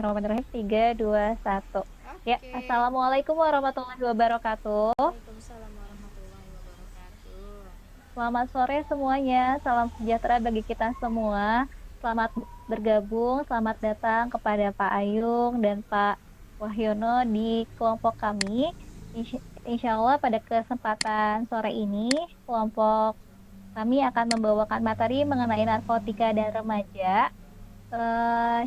Bismillahirrahmanirrahim. 3, 2, 1. Ya, Oke. Assalamualaikum warahmatullahi wabarakatuh. Waalaikumsalam warahmatullahi wabarakatuh. Selamat sore semuanya. Salam sejahtera bagi kita semua. Selamat bergabung, selamat datang kepada Pak Ayung dan Pak Wahyono di kelompok kami. Insya Allah pada kesempatan sore ini, kelompok kami akan membawakan materi mengenai narkotika dan remaja.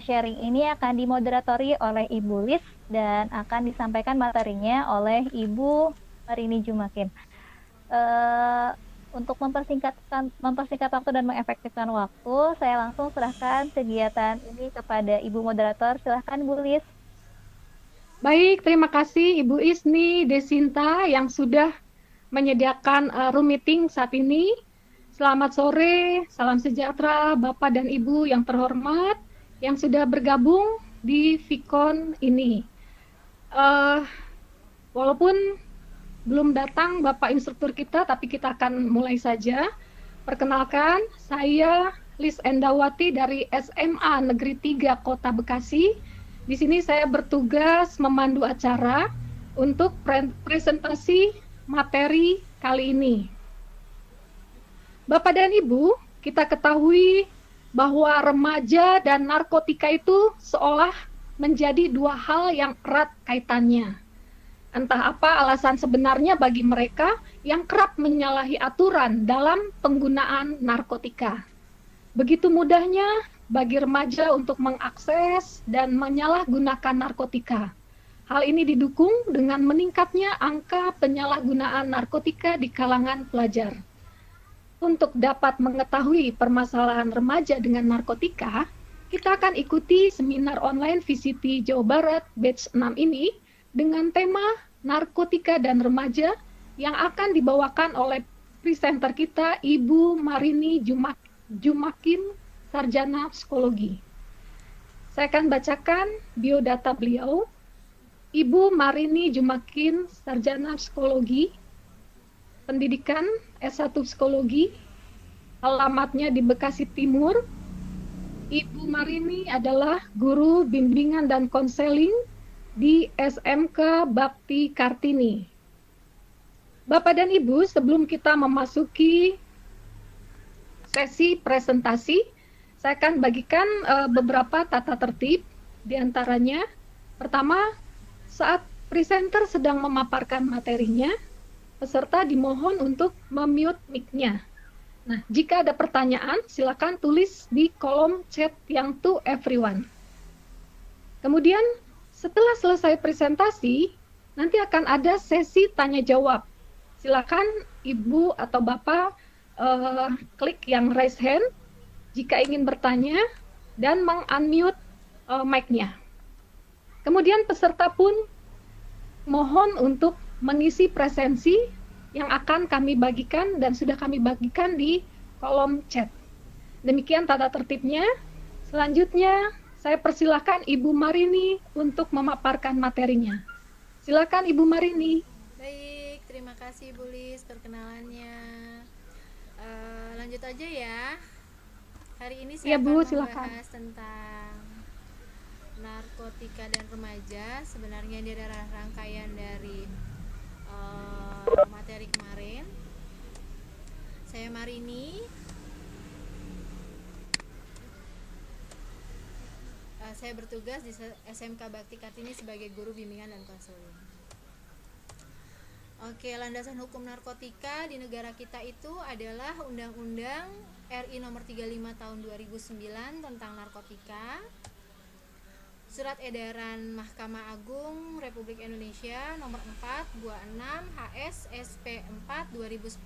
Sharing ini akan dimoderatori oleh Ibu Lis dan akan disampaikan materinya oleh Ibu Marini Jumakin. Eh, untuk mempersingkat waktu dan mengefektifkan waktu, saya langsung serahkan kegiatan ini kepada Ibu moderator. Silahkan Bu Lis. Baik, terima kasih Ibu Isni Desinta yang sudah menyediakan room meeting saat ini. Selamat sore, salam sejahtera Bapak dan Ibu yang terhormat yang sudah bergabung di Vicon ini. Walaupun belum datang Bapak instruktur kita, tapi kita akan mulai saja. Perkenalkan, saya Lis Endawati dari SMA Negeri 3 Kota Bekasi. Di sini saya bertugas memandu acara untuk presentasi materi kali ini. Bapak dan Ibu, kita ketahui bahwa remaja dan narkotika itu seolah menjadi dua hal yang erat kaitannya. Entah apa alasan sebenarnya bagi mereka yang kerap menyalahi aturan dalam penggunaan narkotika. Begitu mudahnya bagi remaja untuk mengakses dan menyalahgunakan narkotika. Hal ini didukung dengan meningkatnya angka penyalahgunaan narkotika di kalangan pelajar. Untuk dapat mengetahui permasalahan remaja dengan narkotika, kita akan ikuti seminar online VCT Jawa Barat batch 6 ini dengan tema narkotika dan remaja yang akan dibawakan oleh presenter kita Ibu Marini Jumakin, Sarjana Psikologi. Saya akan bacakan biodata beliau. Ibu Marini Jumakin, Sarjana Psikologi, pendidikan S1 Psikologi, alamatnya di Bekasi Timur. Ibu Marini adalah guru bimbingan dan konseling di SMK Bakti Kartini. Bapak dan Ibu, sebelum kita memasuki sesi presentasi, saya akan bagikan beberapa tata tertib. Di antaranya, pertama, saat presenter sedang memaparkan materinya, peserta dimohon untuk memute mic-nya. Nah, jika ada pertanyaan, silakan tulis di kolom chat yang to everyone. Kemudian, setelah selesai presentasi, nanti akan ada sesi tanya jawab. Silakan Ibu atau Bapak klik yang raise hand jika ingin bertanya dan meng-unmute mic-nya. Kemudian peserta pun mohon untuk mengisi presensi yang akan kami bagikan dan sudah kami bagikan di kolom chat. Demikian tata tertibnya. Selanjutnya, saya persilakan Ibu Marini untuk memaparkan materinya. Silakan Ibu Marini. Baik, terima kasih Bu Lis perkenalannya. Lanjut aja ya. Hari ini Ya saya Bu, akan silakan. membahas tentang narkotika dan remaja. Sebenarnya dia adalah rangkaian dari materi kemarin. Saya Marini. Saya bertugas di SMK Bakti Kartini sebagai guru bimbingan dan konseling. Oke, landasan hukum narkotika di negara kita itu adalah Undang-Undang RI Nomor 35 Tahun 2009 tentang narkotika, Surat Edaran Mahkamah Agung Republik Indonesia Nomor 426 HS SP 4 2010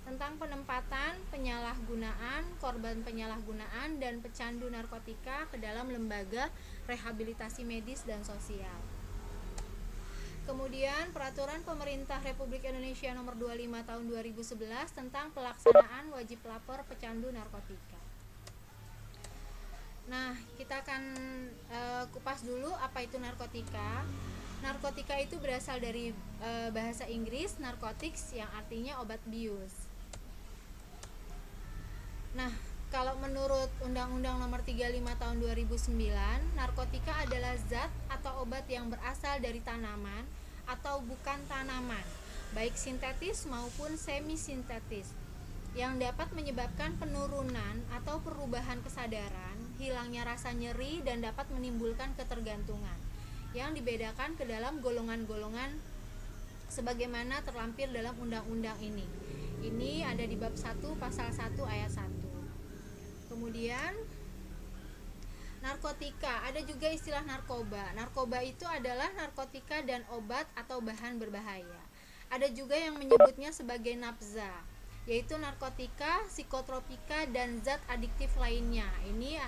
tentang penempatan, penyalahgunaan, korban penyalahgunaan dan pecandu narkotika ke dalam lembaga rehabilitasi medis dan sosial. Kemudian Peraturan Pemerintah Republik Indonesia Nomor 25 Tahun 2011 tentang pelaksanaan wajib lapor pecandu narkotika. Nah, kita akan kupas dulu apa itu narkotika. Narkotika itu berasal dari bahasa Inggris narcotics yang artinya obat bius. Nah, Kalau menurut Undang-Undang Nomor 35 Tahun 2009, narkotika adalah zat atau obat yang berasal dari tanaman atau bukan tanaman, baik sintetis maupun semi-sintetis, yang dapat menyebabkan penurunan atau perubahan kesadaran, hilangnya rasa nyeri, dan dapat menimbulkan ketergantungan, yang dibedakan ke dalam golongan-golongan sebagaimana terlampir dalam undang-undang ini. Ini ada di bab 1 pasal 1 ayat 1. Kemudian narkotika, ada juga istilah narkoba. Narkoba itu adalah narkotika dan obat atau bahan berbahaya. Ada juga yang menyebutnya sebagai nafza, yaitu narkotika, psikotropika, dan zat adiktif lainnya. Ini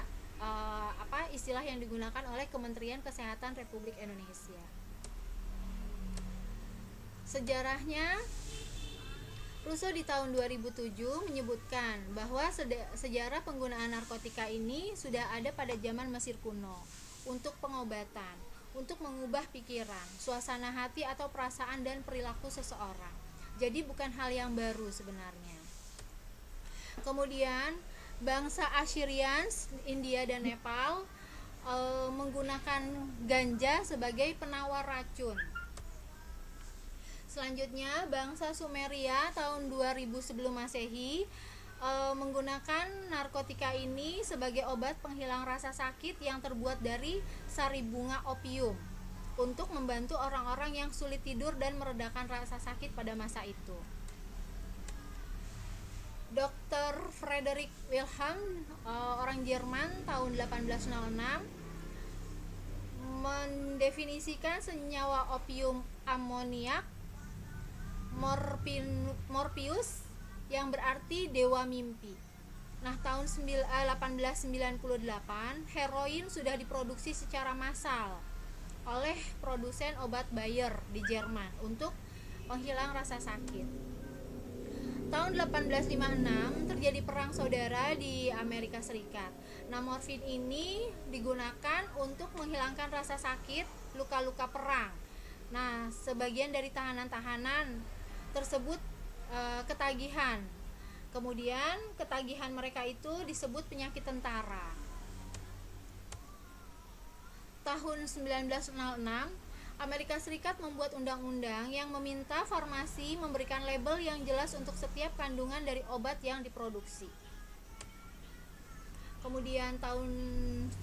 istilah yang digunakan oleh Kementerian Kesehatan Republik Indonesia. Sejarahnya, Rousseau di tahun 2007 menyebutkan bahwa sejarah penggunaan narkotika ini sudah ada pada zaman Mesir kuno untuk pengobatan, untuk mengubah pikiran, suasana hati atau perasaan dan perilaku seseorang. Jadi bukan hal yang baru sebenarnya. Kemudian bangsa Assyrians, India dan Nepal menggunakan ganja sebagai penawar racun. Selanjutnya bangsa Sumeria tahun 2000 sebelum Masehi menggunakan narkotika ini sebagai obat penghilang rasa sakit yang terbuat dari sari bunga opium untuk membantu orang-orang yang sulit tidur dan meredakan rasa sakit pada masa itu. Dr. Frederick Wilhelm, orang Jerman tahun 1806 mendefinisikan senyawa opium amoniak Morpheus yang berarti dewa mimpi. Nah, tahun 1898 heroin sudah diproduksi secara massal oleh produsen obat Bayer di Jerman untuk penghilang rasa sakit. Tahun 1856 terjadi perang saudara di Amerika Serikat. Nah, morfin ini digunakan untuk menghilangkan rasa sakit, luka-luka perang. Nah, sebagian dari tahanan-tahanan tersebut ketagihan. Kemudian ketagihan mereka itu disebut penyakit tentara. Tahun 1906 Amerika Serikat membuat undang-undang yang meminta farmasi memberikan label yang jelas untuk setiap kandungan dari obat yang diproduksi. Kemudian tahun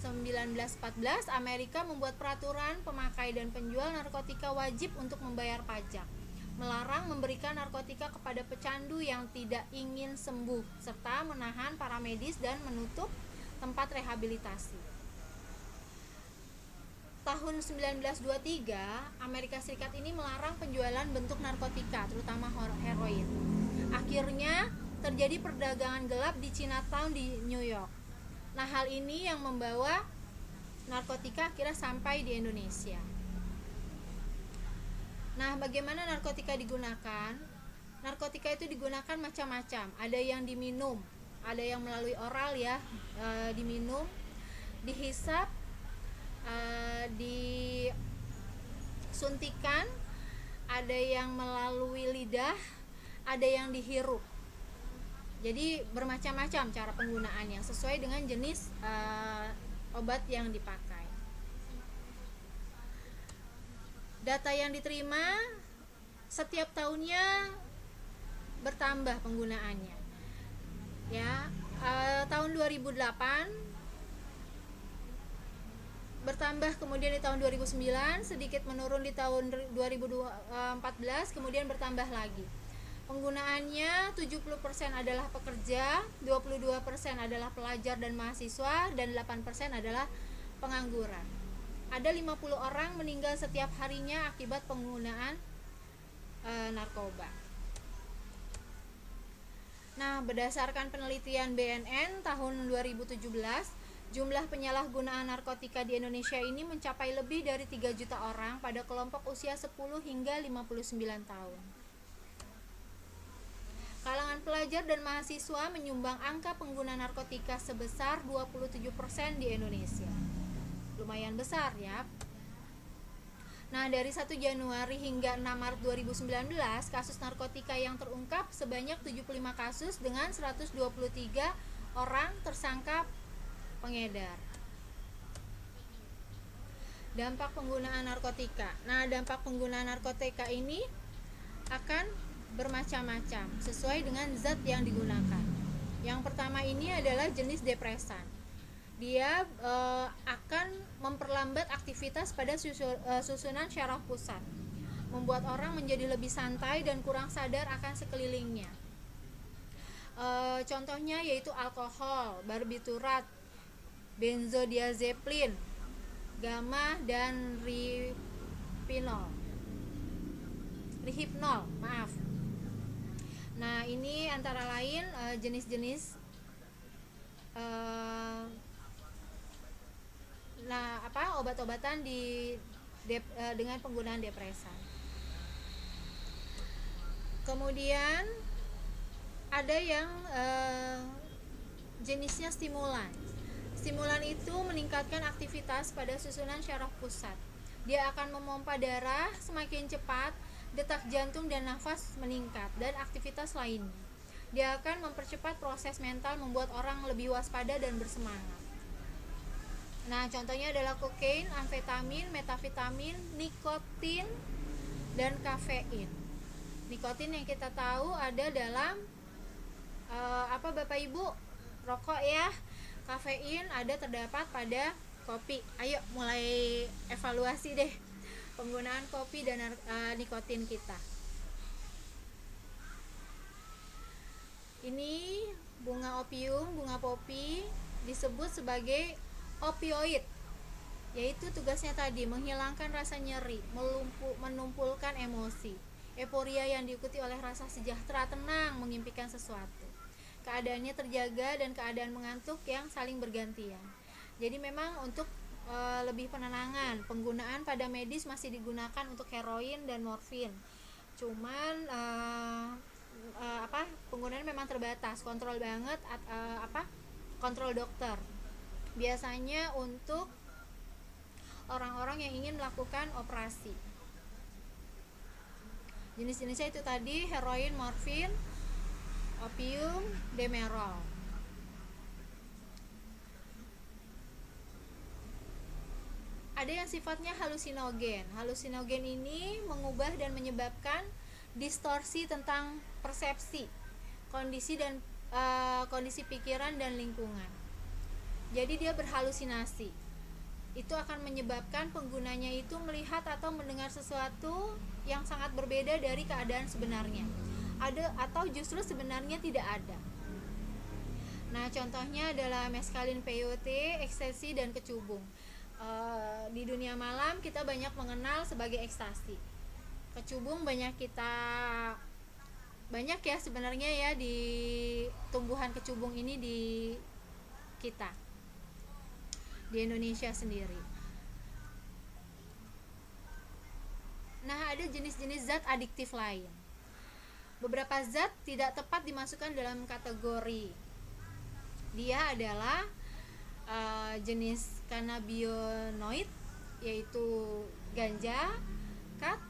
1914 Amerika membuat peraturan pemakai dan penjual narkotika wajib untuk membayar pajak, melarang memberikan narkotika kepada pecandu yang tidak ingin sembuh, serta menahan para medis dan menutup tempat rehabilitasi. Tahun 1923, Amerika Serikat ini melarang penjualan bentuk narkotika, terutama heroin. Akhirnya terjadi perdagangan gelap di Chinatown di New York. Nah, hal ini yang membawa narkotika akhirnya sampai di Indonesia. Nah, bagaimana narkotika digunakan? Narkotika itu digunakan macam-macam. Ada yang diminum, ada yang melalui oral ya, diminum, dihisap, disuntikan, ada yang melalui lidah, ada yang dihirup. Jadi bermacam-macam cara penggunaannya sesuai dengan jenis obat yang dipakai. Data yang diterima setiap tahunnya bertambah penggunaannya. Ya, tahun 2008 bertambah, kemudian di tahun 2009 sedikit menurun, di tahun 2014 kemudian bertambah lagi. Penggunaannya 70% adalah pekerja, 22% adalah pelajar dan mahasiswa, dan 8% adalah pengangguran. Ada 50 orang meninggal setiap harinya akibat penggunaan narkoba. Nah, berdasarkan penelitian BNN tahun 2017, jumlah penyalahgunaan narkotika di Indonesia ini mencapai lebih dari 3 juta orang pada kelompok usia 10 hingga 59 tahun. Kalangan pelajar dan mahasiswa menyumbang angka pengguna narkotika sebesar 27% di Indonesia. Lumayan besar ya. Nah, dari 1 Januari hingga 6 Maret 2019, kasus narkotika yang terungkap sebanyak 75 kasus dengan 123 orang tersangka pengedar. Dampak penggunaan narkotika. Nah, dampak penggunaan narkotika ini akan bermacam-macam sesuai dengan zat yang digunakan. Yang pertama ini adalah jenis depresan. Dia akan memperlambat aktivitas pada susunan syaraf pusat, membuat orang menjadi lebih santai dan kurang sadar akan sekelilingnya. Contohnya yaitu alkohol, barbiturat, benzodiazepin, gamma dan rihipnol, maaf. Nah, ini antara lain jenis-jenis obat-obatan dengan penggunaan depresan. Kemudian ada yang jenisnya stimulan. Stimulan itu meningkatkan aktivitas pada susunan syaraf pusat. Dia akan memompa darah semakin cepat, detak jantung dan nafas meningkat, dan aktivitas lainnya. Dia akan mempercepat proses mental, membuat orang lebih waspada dan bersemangat. Nah, contohnya adalah kokain, amfetamin, metafetamin, nikotin, dan kafein. Nikotin yang kita tahu ada dalam Bapak Ibu? Rokok ya. Kafein terdapat pada kopi. Ayo mulai evaluasi deh penggunaan kopi dan nikotin kita. Ini bunga opium, bunga popi disebut sebagai opioid, yaitu tugasnya tadi menghilangkan rasa nyeri, menumpulkan emosi, euforia yang diikuti oleh rasa sejahtera, tenang, mengimpikan sesuatu. Keadaannya terjaga dan keadaan mengantuk yang saling bergantian. Jadi memang untuk lebih penenangan, penggunaan pada medis masih digunakan untuk heroin dan morfin. Cuman penggunaannya memang terbatas, kontrol banget, kontrol dokter. Biasanya untuk orang-orang yang ingin melakukan operasi. Jenis-jenisnya itu tadi heroin, morfin, opium, demerol. Ada yang sifatnya halusinogen. Halusinogen ini mengubah dan menyebabkan distorsi tentang persepsi, kondisi pikiran dan lingkungan. Jadi dia berhalusinasi. Itu akan menyebabkan penggunanya itu melihat atau mendengar sesuatu yang sangat berbeda dari keadaan sebenarnya. Ada atau justru sebenarnya tidak ada. Nah, contohnya adalah meskalin peyote, ekstasi, dan kecubung. Di dunia malam kita banyak mengenal sebagai ekstasi. Kecubung banyak ya sebenarnya ya di tumbuhan kecubung ini di kita, di Indonesia sendiri. Nah, ada jenis-jenis zat adiktif lain. Beberapa zat tidak tepat dimasukkan dalam kategori. Dia adalah jenis kanabinoid, yaitu ganja, kat,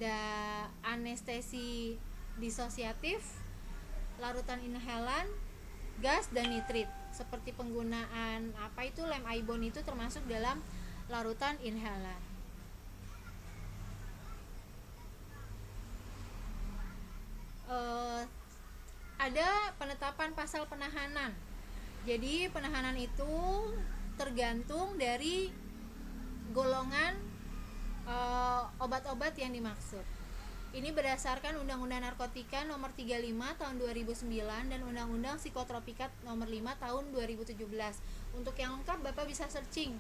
dan anestesi disosiatif, larutan inhalan, gas, dan nitrit. Seperti penggunaan lem ibon itu termasuk dalam larutan inhalan. Ada penetapan pasal penahanan. Jadi penahanan itu tergantung dari golongan obat-obat yang dimaksud. Ini berdasarkan Undang-Undang Narkotika Nomor 35 Tahun 2009 dan Undang-Undang Psikotropika Nomor 5 Tahun 2017. Untuk yang lengkap Bapak bisa searching.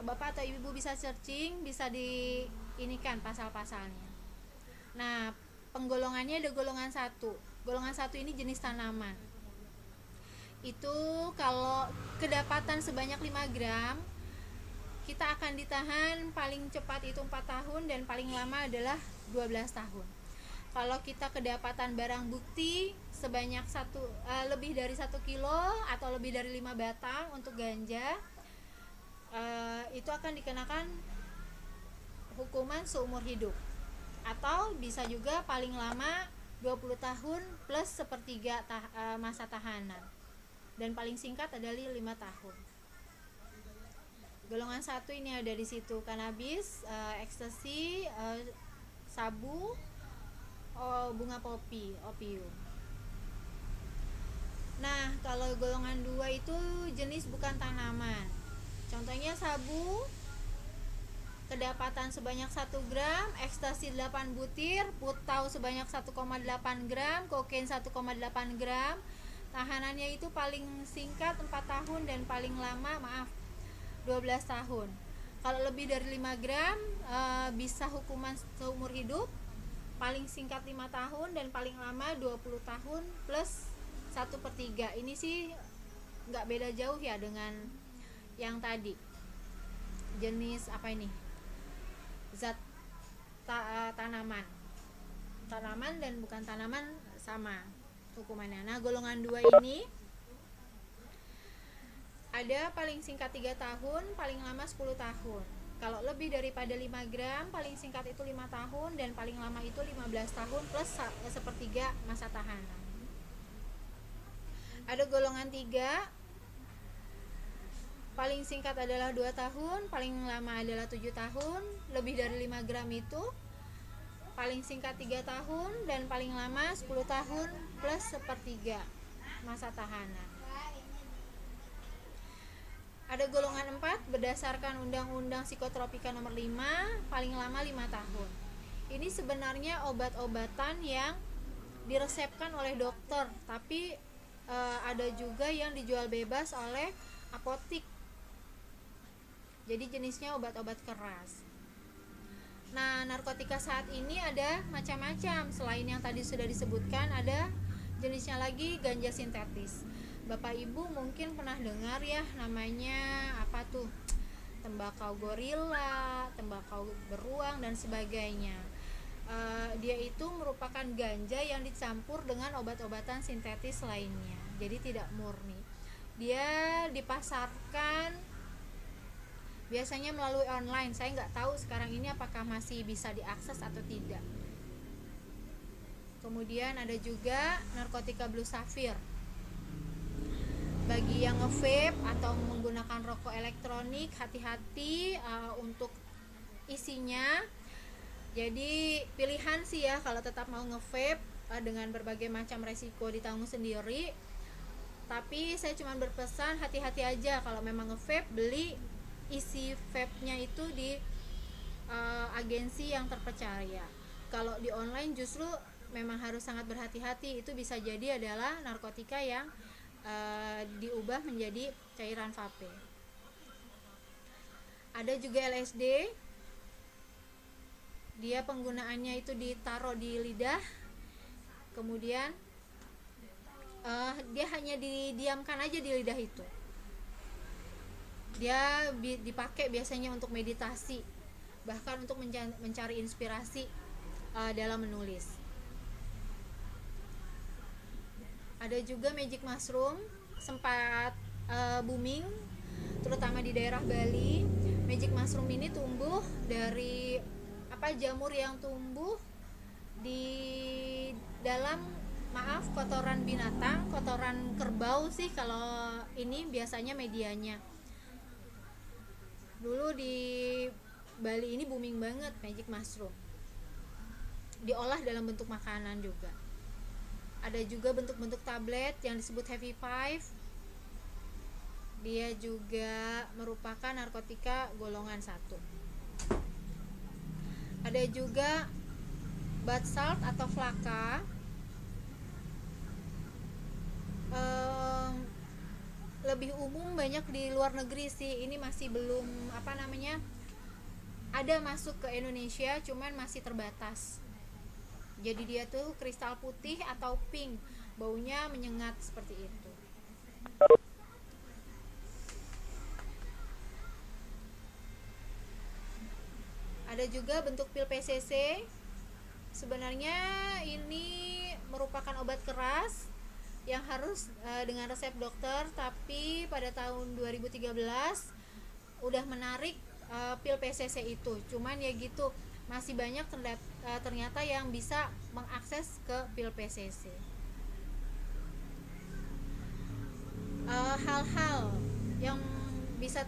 Bapak atau Ibu bisa searching, bisa diinikan pasal-pasalnya. Nah, penggolongannya ada golongan 1. Golongan 1 ini jenis tanaman. Itu kalau kedapatan sebanyak 5 gram, kita akan ditahan paling cepat itu 4 tahun dan paling lama adalah 12 tahun. Kalau kita kedapatan barang bukti sebanyak lebih dari 1 kilo atau lebih dari 5 batang untuk ganja, itu akan dikenakan hukuman seumur hidup, atau bisa juga paling lama 20 tahun plus sepertiga masa tahanan. dan paling singkat adalah 5 tahun. Golongan 1 ini ada di situ kanabis, ekstasi, sabu, bunga popi, opium. Nah, kalau golongan 2 itu jenis bukan tanaman. Contohnya sabu kedapatan sebanyak 1 gram, ekstasi 8 butir, putau sebanyak 1,8 gram, kokain 1,8 gram. Tahanannya itu paling singkat 4 tahun dan paling lama 12 tahun. Kalau lebih dari 5 gram bisa hukuman seumur hidup, paling singkat 5 tahun dan paling lama 20 tahun plus 1/3. Ini sih nggak beda jauh ya dengan yang tadi. Jenis apa ini? Zat tanaman dan bukan tanaman sama hukumannya. Nah, golongan 2 ini ada paling singkat 3 tahun, paling lama 10 tahun. Kalau lebih daripada 5 gram, paling singkat itu 5 tahun dan paling lama itu 15 tahun plus 1/3 masa tahanan. Ada golongan 3, paling singkat adalah 2 tahun, paling lama adalah 7 tahun. Lebih dari 5 gram itu paling singkat 3 tahun dan paling lama 10 tahun plus 1/3 masa tahanan. Ada golongan 4 berdasarkan Undang-Undang Psikotropika nomor 5, paling lama 5 tahun. Ini sebenarnya obat-obatan yang diresepkan oleh dokter, tapi ada juga yang dijual bebas oleh apotik. Jadi jenisnya obat-obat keras. Nah, narkotika saat ini ada macam-macam. Selain yang tadi sudah disebutkan, ada jenisnya lagi ganja sintetis. Bapak Ibu mungkin pernah dengar ya, namanya apa tuh? Tembakau gorila, tembakau beruang dan sebagainya. Dia itu merupakan ganja yang dicampur dengan obat-obatan sintetis lainnya, jadi tidak murni. Dia dipasarkan biasanya melalui online. Saya nggak tahu sekarang ini apakah masih bisa diakses atau tidak. Kemudian ada juga narkotika blue sapphire. Bagi yang nge-vape atau menggunakan rokok elektronik, hati-hati untuk isinya. Jadi pilihan sih ya, kalau tetap mau nge-vape dengan berbagai macam resiko ditanggung sendiri. Tapi saya cuma berpesan hati-hati aja kalau memang nge-vape, beli isi vape-nya itu di agensi yang terpercaya. Kalau di online justru memang harus sangat berhati-hati. Itu bisa jadi adalah narkotika yang diubah menjadi cairan vape. Ada juga LSD. Dia penggunaannya itu ditaruh di lidah, kemudian dia hanya didiamkan aja di lidah itu. Dia dipakai biasanya untuk meditasi, bahkan untuk mencari inspirasi dalam menulis. Ada juga magic mushroom, sempat booming terutama di daerah Bali. Magic mushroom ini tumbuh dari jamur yang tumbuh di dalam kotoran binatang, kotoran kerbau sih kalau ini biasanya medianya. Dulu di Bali ini booming banget magic mushroom. Diolah dalam bentuk makanan juga. Ada juga bentuk-bentuk tablet yang disebut Heavy Five. Dia juga merupakan narkotika golongan 1. Ada juga bath salt atau flaka. Lebih umum banyak di luar negeri sih. Ini masih belum ada masuk ke Indonesia, cuman masih terbatas. Jadi dia tuh kristal putih atau pink, baunya menyengat seperti itu. Ada juga bentuk pil PCC. Sebenarnya ini merupakan obat keras yang harus dengan resep dokter, tapi pada tahun 2013 udah menarik pil PCC itu. Cuman ya gitu, masih banyak ternyata yang bisa mengakses ke pil PCC. hal-hal yang bisa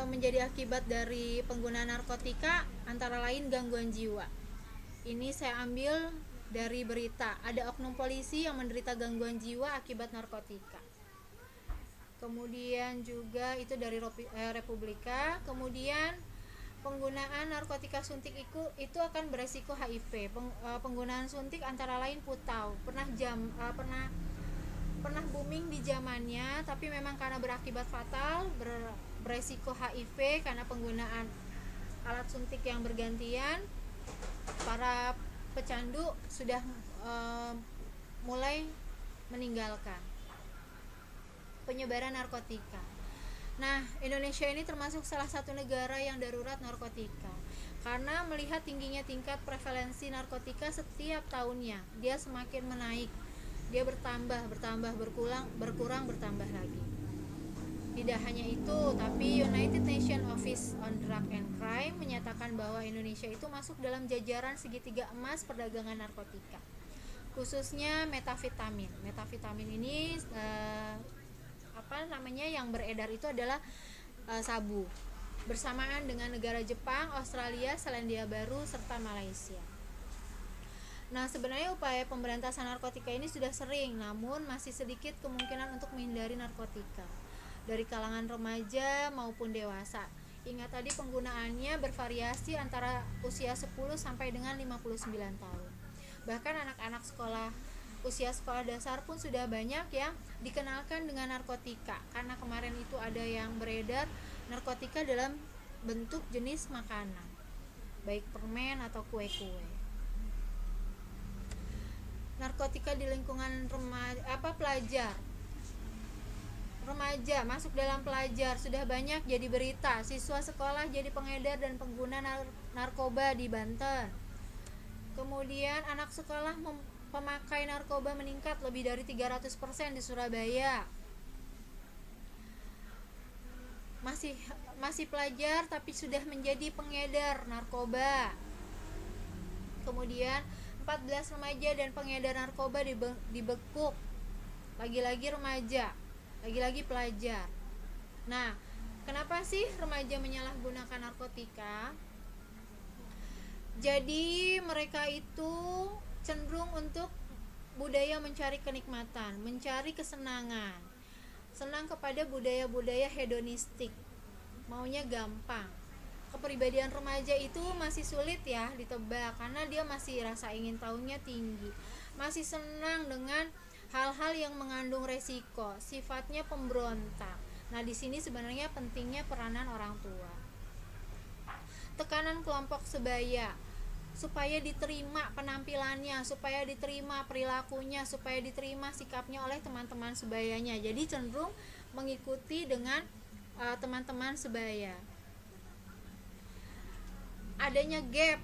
menjadi akibat dari penggunaan narkotika antara lain gangguan jiwa. Ini saya ambil dari berita, ada oknum polisi yang menderita gangguan jiwa akibat narkotika. Kemudian juga itu dari Republika. Kemudian penggunaan narkotika suntik itu akan beresiko HIV. Penggunaan suntik antara lain putau. Pernah booming di zamannya, tapi memang karena berakibat fatal, beresiko HIV karena penggunaan alat suntik yang bergantian. Para pecandu sudah mulai meninggalkan penyebaran narkotika. Nah, Indonesia ini termasuk salah satu negara yang darurat narkotika karena melihat tingginya tingkat prevalensi narkotika setiap tahunnya. Dia semakin menaik, dia bertambah, berkurang, bertambah lagi. Tidak hanya itu, tapi United Nations Office on Drug and Crime menyatakan bahwa Indonesia itu masuk dalam jajaran segitiga emas perdagangan narkotika, khususnya metafetamin. Metafetamin ini yang beredar itu adalah sabu, bersamaan dengan negara Jepang, Australia, Selandia Baru, serta Malaysia. Nah, sebenarnya upaya pemberantasan narkotika ini sudah sering, namun masih sedikit kemungkinan untuk menghindari narkotika dari kalangan remaja maupun dewasa. Ingat tadi penggunaannya bervariasi antara usia 10 sampai dengan 59 tahun. Bahkan anak-anak usia sekolah dasar pun sudah banyak yang dikenalkan dengan narkotika, karena kemarin itu ada yang beredar narkotika dalam bentuk jenis makanan, baik permen atau kue-kue. Narkotika di lingkungan remaja masuk dalam pelajar, sudah banyak jadi berita, siswa sekolah jadi pengedar dan pengguna narkoba di Banten. Kemudian anak sekolah pemakai narkoba meningkat lebih dari 300% di Surabaya. Masih pelajar tapi sudah menjadi pengedar narkoba. Kemudian 14 remaja dan pengedar narkoba dibekuk. Lagi-lagi remaja, lagi-lagi pelajar. Nah, kenapa sih remaja menyalahgunakan narkotika? Jadi mereka itu cenderung untuk budaya mencari kenikmatan, mencari kesenangan, senang kepada budaya-budaya hedonistik, maunya gampang. Kepribadian remaja itu masih sulit ya ditebak, karena dia masih rasa ingin tahunya tinggi, masih senang dengan hal-hal yang mengandung resiko, sifatnya pemberontak. Nah, di sini sebenarnya pentingnya peranan orang tua. Tekanan kelompok sebaya supaya diterima penampilannya, supaya diterima perilakunya, supaya diterima sikapnya oleh teman-teman sebayanya. Jadi cenderung mengikuti dengan teman-teman sebaya. Adanya gap,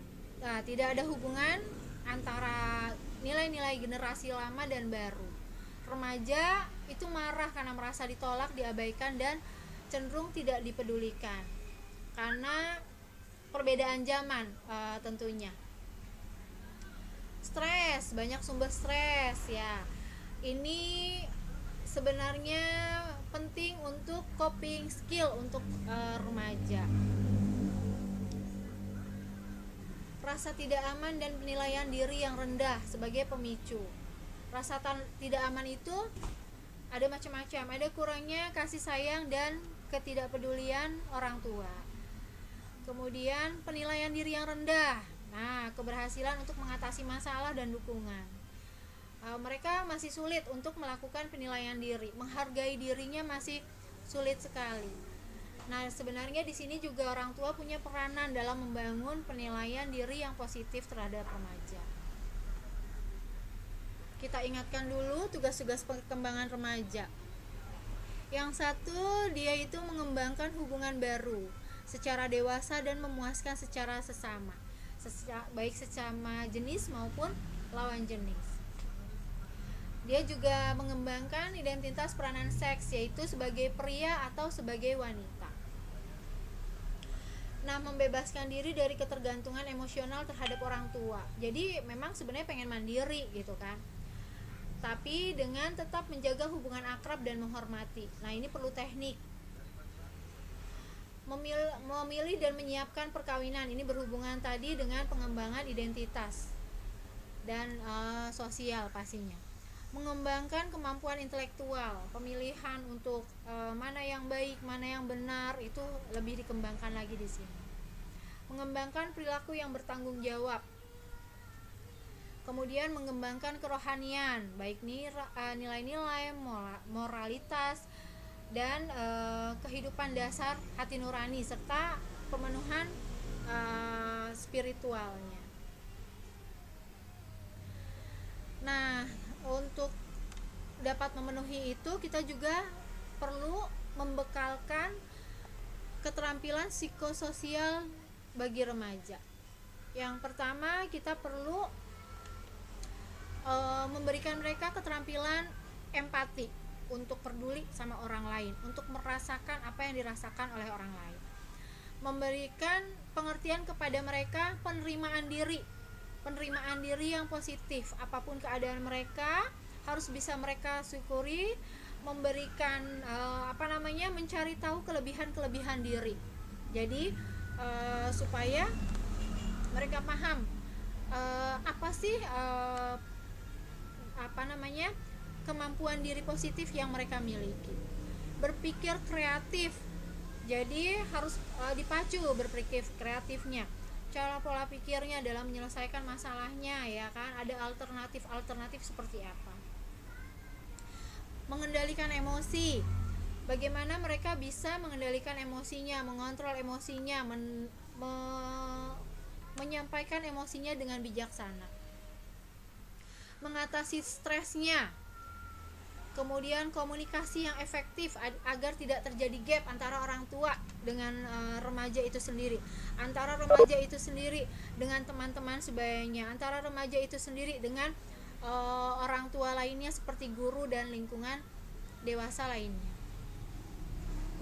tidak ada hubungan antara nilai-nilai generasi lama dan baru. Remaja itu marah karena merasa ditolak, diabaikan, dan cenderung tidak dipedulikan karena perbedaan zaman. Tentunya stres, banyak sumber stres ya. Ini sebenarnya penting untuk coping skill untuk remaja. Rasa tidak aman dan penilaian diri yang rendah sebagai pemicu. Rasa tidak aman itu ada macam-macam. Ada kurangnya kasih sayang dan ketidakpedulian orang tua. Kemudian penilaian diri yang rendah. Nah, keberhasilan untuk mengatasi masalah dan dukungan. Mereka masih sulit untuk melakukan penilaian diri, menghargai dirinya masih sulit sekali. Nah, sebenarnya di sini juga orang tua punya peranan dalam membangun penilaian diri yang positif terhadap remaja. Kita ingatkan dulu tugas-tugas perkembangan remaja. Yang satu, dia itu mengembangkan hubungan baru secara dewasa dan memuaskan secara sesama, baik sesama jenis maupun lawan jenis. Dia juga mengembangkan identitas peranan seks, yaitu sebagai pria atau sebagai wanita. Nah, membebaskan diri dari ketergantungan emosional terhadap orang tua. Jadi memang sebenarnya pengen mandiri gitu kan. tapi dengan tetap menjaga hubungan akrab dan menghormati. Nah, ini perlu teknik. Memilih dan menyiapkan perkawinan, ini berhubungan tadi dengan pengembangan identitas dan sosial pastinya. Mengembangkan kemampuan intelektual, pemilihan untuk mana yang baik, mana yang benar, itu lebih dikembangkan lagi di sini. Mengembangkan perilaku yang bertanggung jawab. Kemudian mengembangkan kerohanian, baik nilai-nilai, moralitas, dan kehidupan dasar hati nurani, serta pemenuhan spiritualnya. Nah, untuk dapat memenuhi itu, kita juga perlu membekalkan keterampilan psikososial bagi remaja. Yang pertama, kita perlu memberikan mereka keterampilan empati, untuk peduli sama orang lain, untuk merasakan apa yang dirasakan oleh orang lain. Memberikan pengertian kepada mereka penerimaan diri yang positif. Apapun keadaan mereka harus bisa mereka syukuri, memberikan mencari tahu kelebihan diri. Jadi supaya mereka paham apa sih kemampuan diri positif yang mereka miliki. Berpikir kreatif, jadi harus dipacu berpikir kreatifnya, cara pola pikirnya dalam menyelesaikan masalahnya, ya kan, ada alternatif seperti apa. Mengendalikan emosi, bagaimana mereka bisa mengendalikan emosinya, mengontrol emosinya, menyampaikan emosinya dengan bijaksana. Mengatasi stresnya, kemudian komunikasi yang efektif agar tidak terjadi gap antara orang tua dengan remaja itu sendiri, antara remaja itu sendiri dengan teman-teman sebayanya, antara remaja itu sendiri dengan orang tua lainnya seperti guru dan lingkungan dewasa lainnya.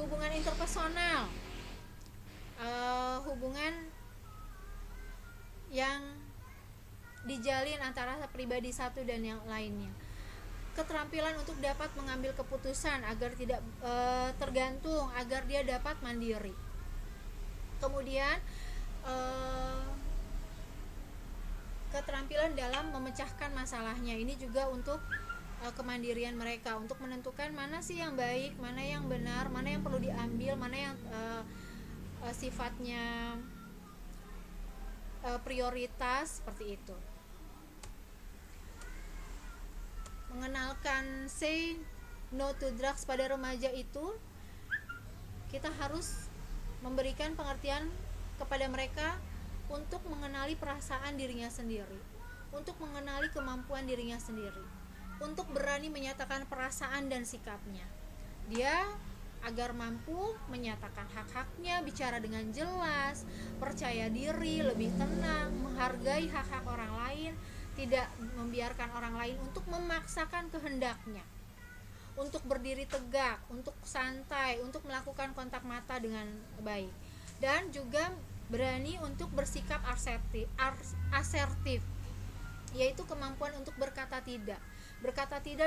Hubungan interpersonal, hubungan yang dijalin antara pribadi satu dan yang lainnya. Keterampilan untuk dapat mengambil keputusan agar tidak tergantung, agar dia dapat mandiri. Kemudian keterampilan dalam memecahkan masalahnya, ini juga untuk kemandirian mereka, untuk menentukan mana sih yang baik, mana yang benar, mana yang perlu diambil, mana yang sifatnya prioritas, seperti itu. Mengenalkan say no to drugs pada remaja itu, kita harus memberikan pengertian kepada mereka untuk mengenali perasaan dirinya sendiri, untuk mengenali kemampuan dirinya sendiri, untuk berani menyatakan perasaan dan sikapnya. Dia agar mampu menyatakan hak-haknya, bicara dengan jelas, percaya diri, lebih tenang, menghargai hak-hak orang lain, tidak membiarkan orang lain untuk memaksakan kehendaknya, untuk berdiri tegak, untuk santai, untuk melakukan kontak mata dengan baik, dan juga berani untuk bersikap asertif, yaitu kemampuan untuk berkata tidak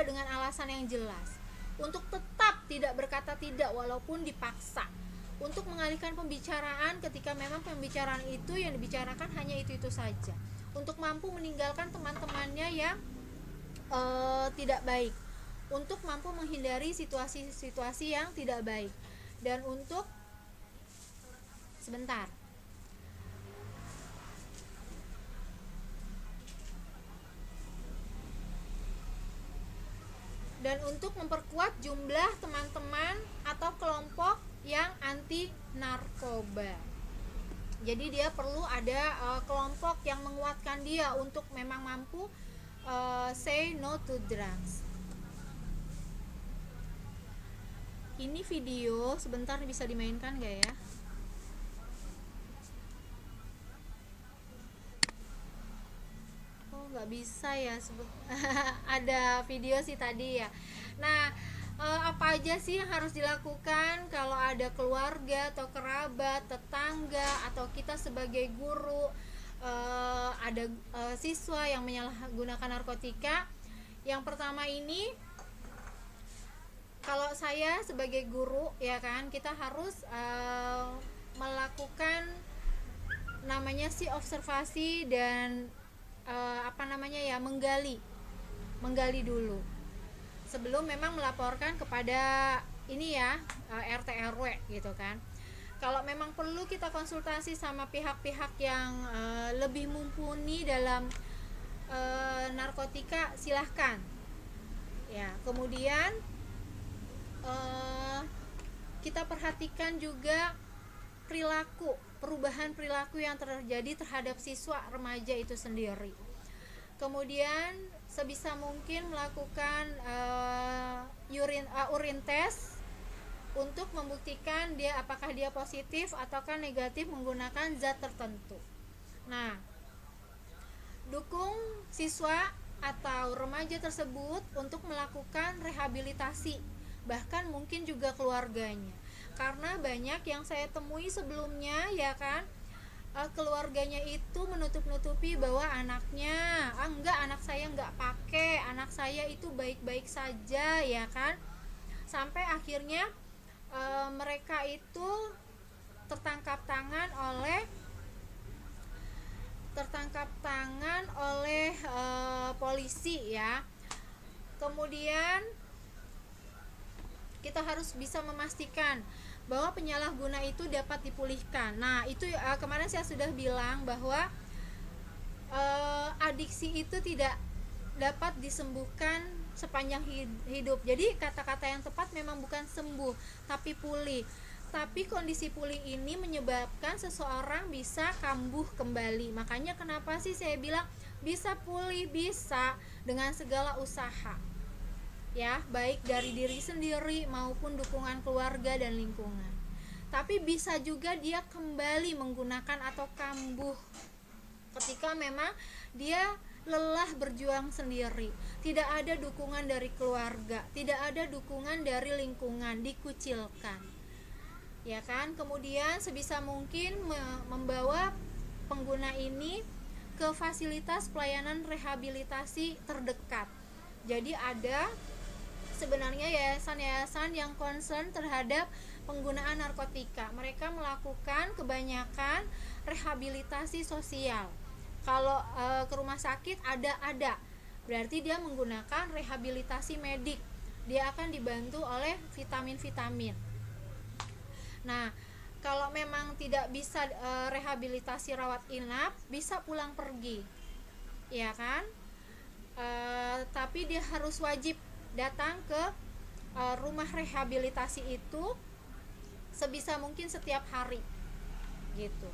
dengan alasan yang jelas, untuk tetap tidak berkata tidak walaupun dipaksa, untuk mengalihkan pembicaraan ketika memang pembicaraan itu yang dibicarakan hanya itu saja, untuk mampu meninggalkan teman-temannya yang tidak baik, untuk mampu menghindari situasi-situasi yang tidak baik, dan untuk memperkuat jumlah teman-teman atau kelompok yang anti narkoba. Jadi dia perlu ada kelompok yang menguatkan dia untuk memang mampu say no to drugs. Ini video sebentar bisa dimainkan gak ya? Oh nggak bisa ya, ada video sih tadi ya. Nah, apa aja sih yang harus dilakukan kalau ada keluarga atau kerabat, tetangga, atau kita sebagai guru ada siswa yang menyalahgunakan narkotika? Yang pertama ini, kalau saya sebagai guru ya kan, kita harus melakukan namanya sih observasi dan menggali dulu sebelum memang melaporkan kepada ini ya, RT RW gitu kan. Kalau memang perlu kita konsultasi sama pihak-pihak yang lebih mumpuni dalam narkotika, silahkan ya. Kemudian kita perhatikan juga perubahan perilaku yang terjadi terhadap siswa remaja itu sendiri. Kemudian sebisa mungkin melakukan urin test untuk membuktikan apakah dia positif ataukah negatif menggunakan zat tertentu. Nah, dukung siswa atau remaja tersebut untuk melakukan rehabilitasi, bahkan mungkin juga keluarganya. Karena banyak yang saya temui sebelumnya ya kan, keluarganya itu menutup-nutupi bahwa anaknya, enggak, anak saya enggak pakai, anak saya itu baik-baik saja ya kan. Sampai akhirnya mereka itu tertangkap tangan oleh polisi ya. Kemudian kita harus bisa memastikan bahwa penyalahguna itu dapat dipulihkan. Nah, itu kemarin saya sudah bilang bahwa adiksi itu tidak dapat disembuhkan sepanjang hidup. Jadi kata-kata yang tepat memang bukan sembuh, tapi pulih. Tapi kondisi pulih ini menyebabkan seseorang bisa kambuh kembali. Makanya kenapa sih saya bilang bisa pulih, bisa dengan segala usaha. Ya, baik dari diri sendiri maupun dukungan keluarga dan lingkungan. Tapi bisa juga dia kembali menggunakan atau kambuh ketika memang dia lelah berjuang sendiri, tidak ada dukungan dari keluarga, tidak ada dukungan dari lingkungan, dikucilkan ya kan. Kemudian sebisa mungkin membawa pengguna ini ke fasilitas pelayanan rehabilitasi terdekat. Jadi ada sebenarnya yayasan-yayasan yang concern terhadap penggunaan narkotika. Mereka melakukan kebanyakan rehabilitasi sosial. Kalau ke rumah sakit ada, berarti dia menggunakan rehabilitasi medik. Dia akan dibantu oleh vitamin-vitamin. Nah, kalau memang tidak bisa rehabilitasi rawat inap, bisa pulang pergi, ya kan? Tapi dia harus wajib datang ke rumah rehabilitasi itu sebisa mungkin setiap hari gitu.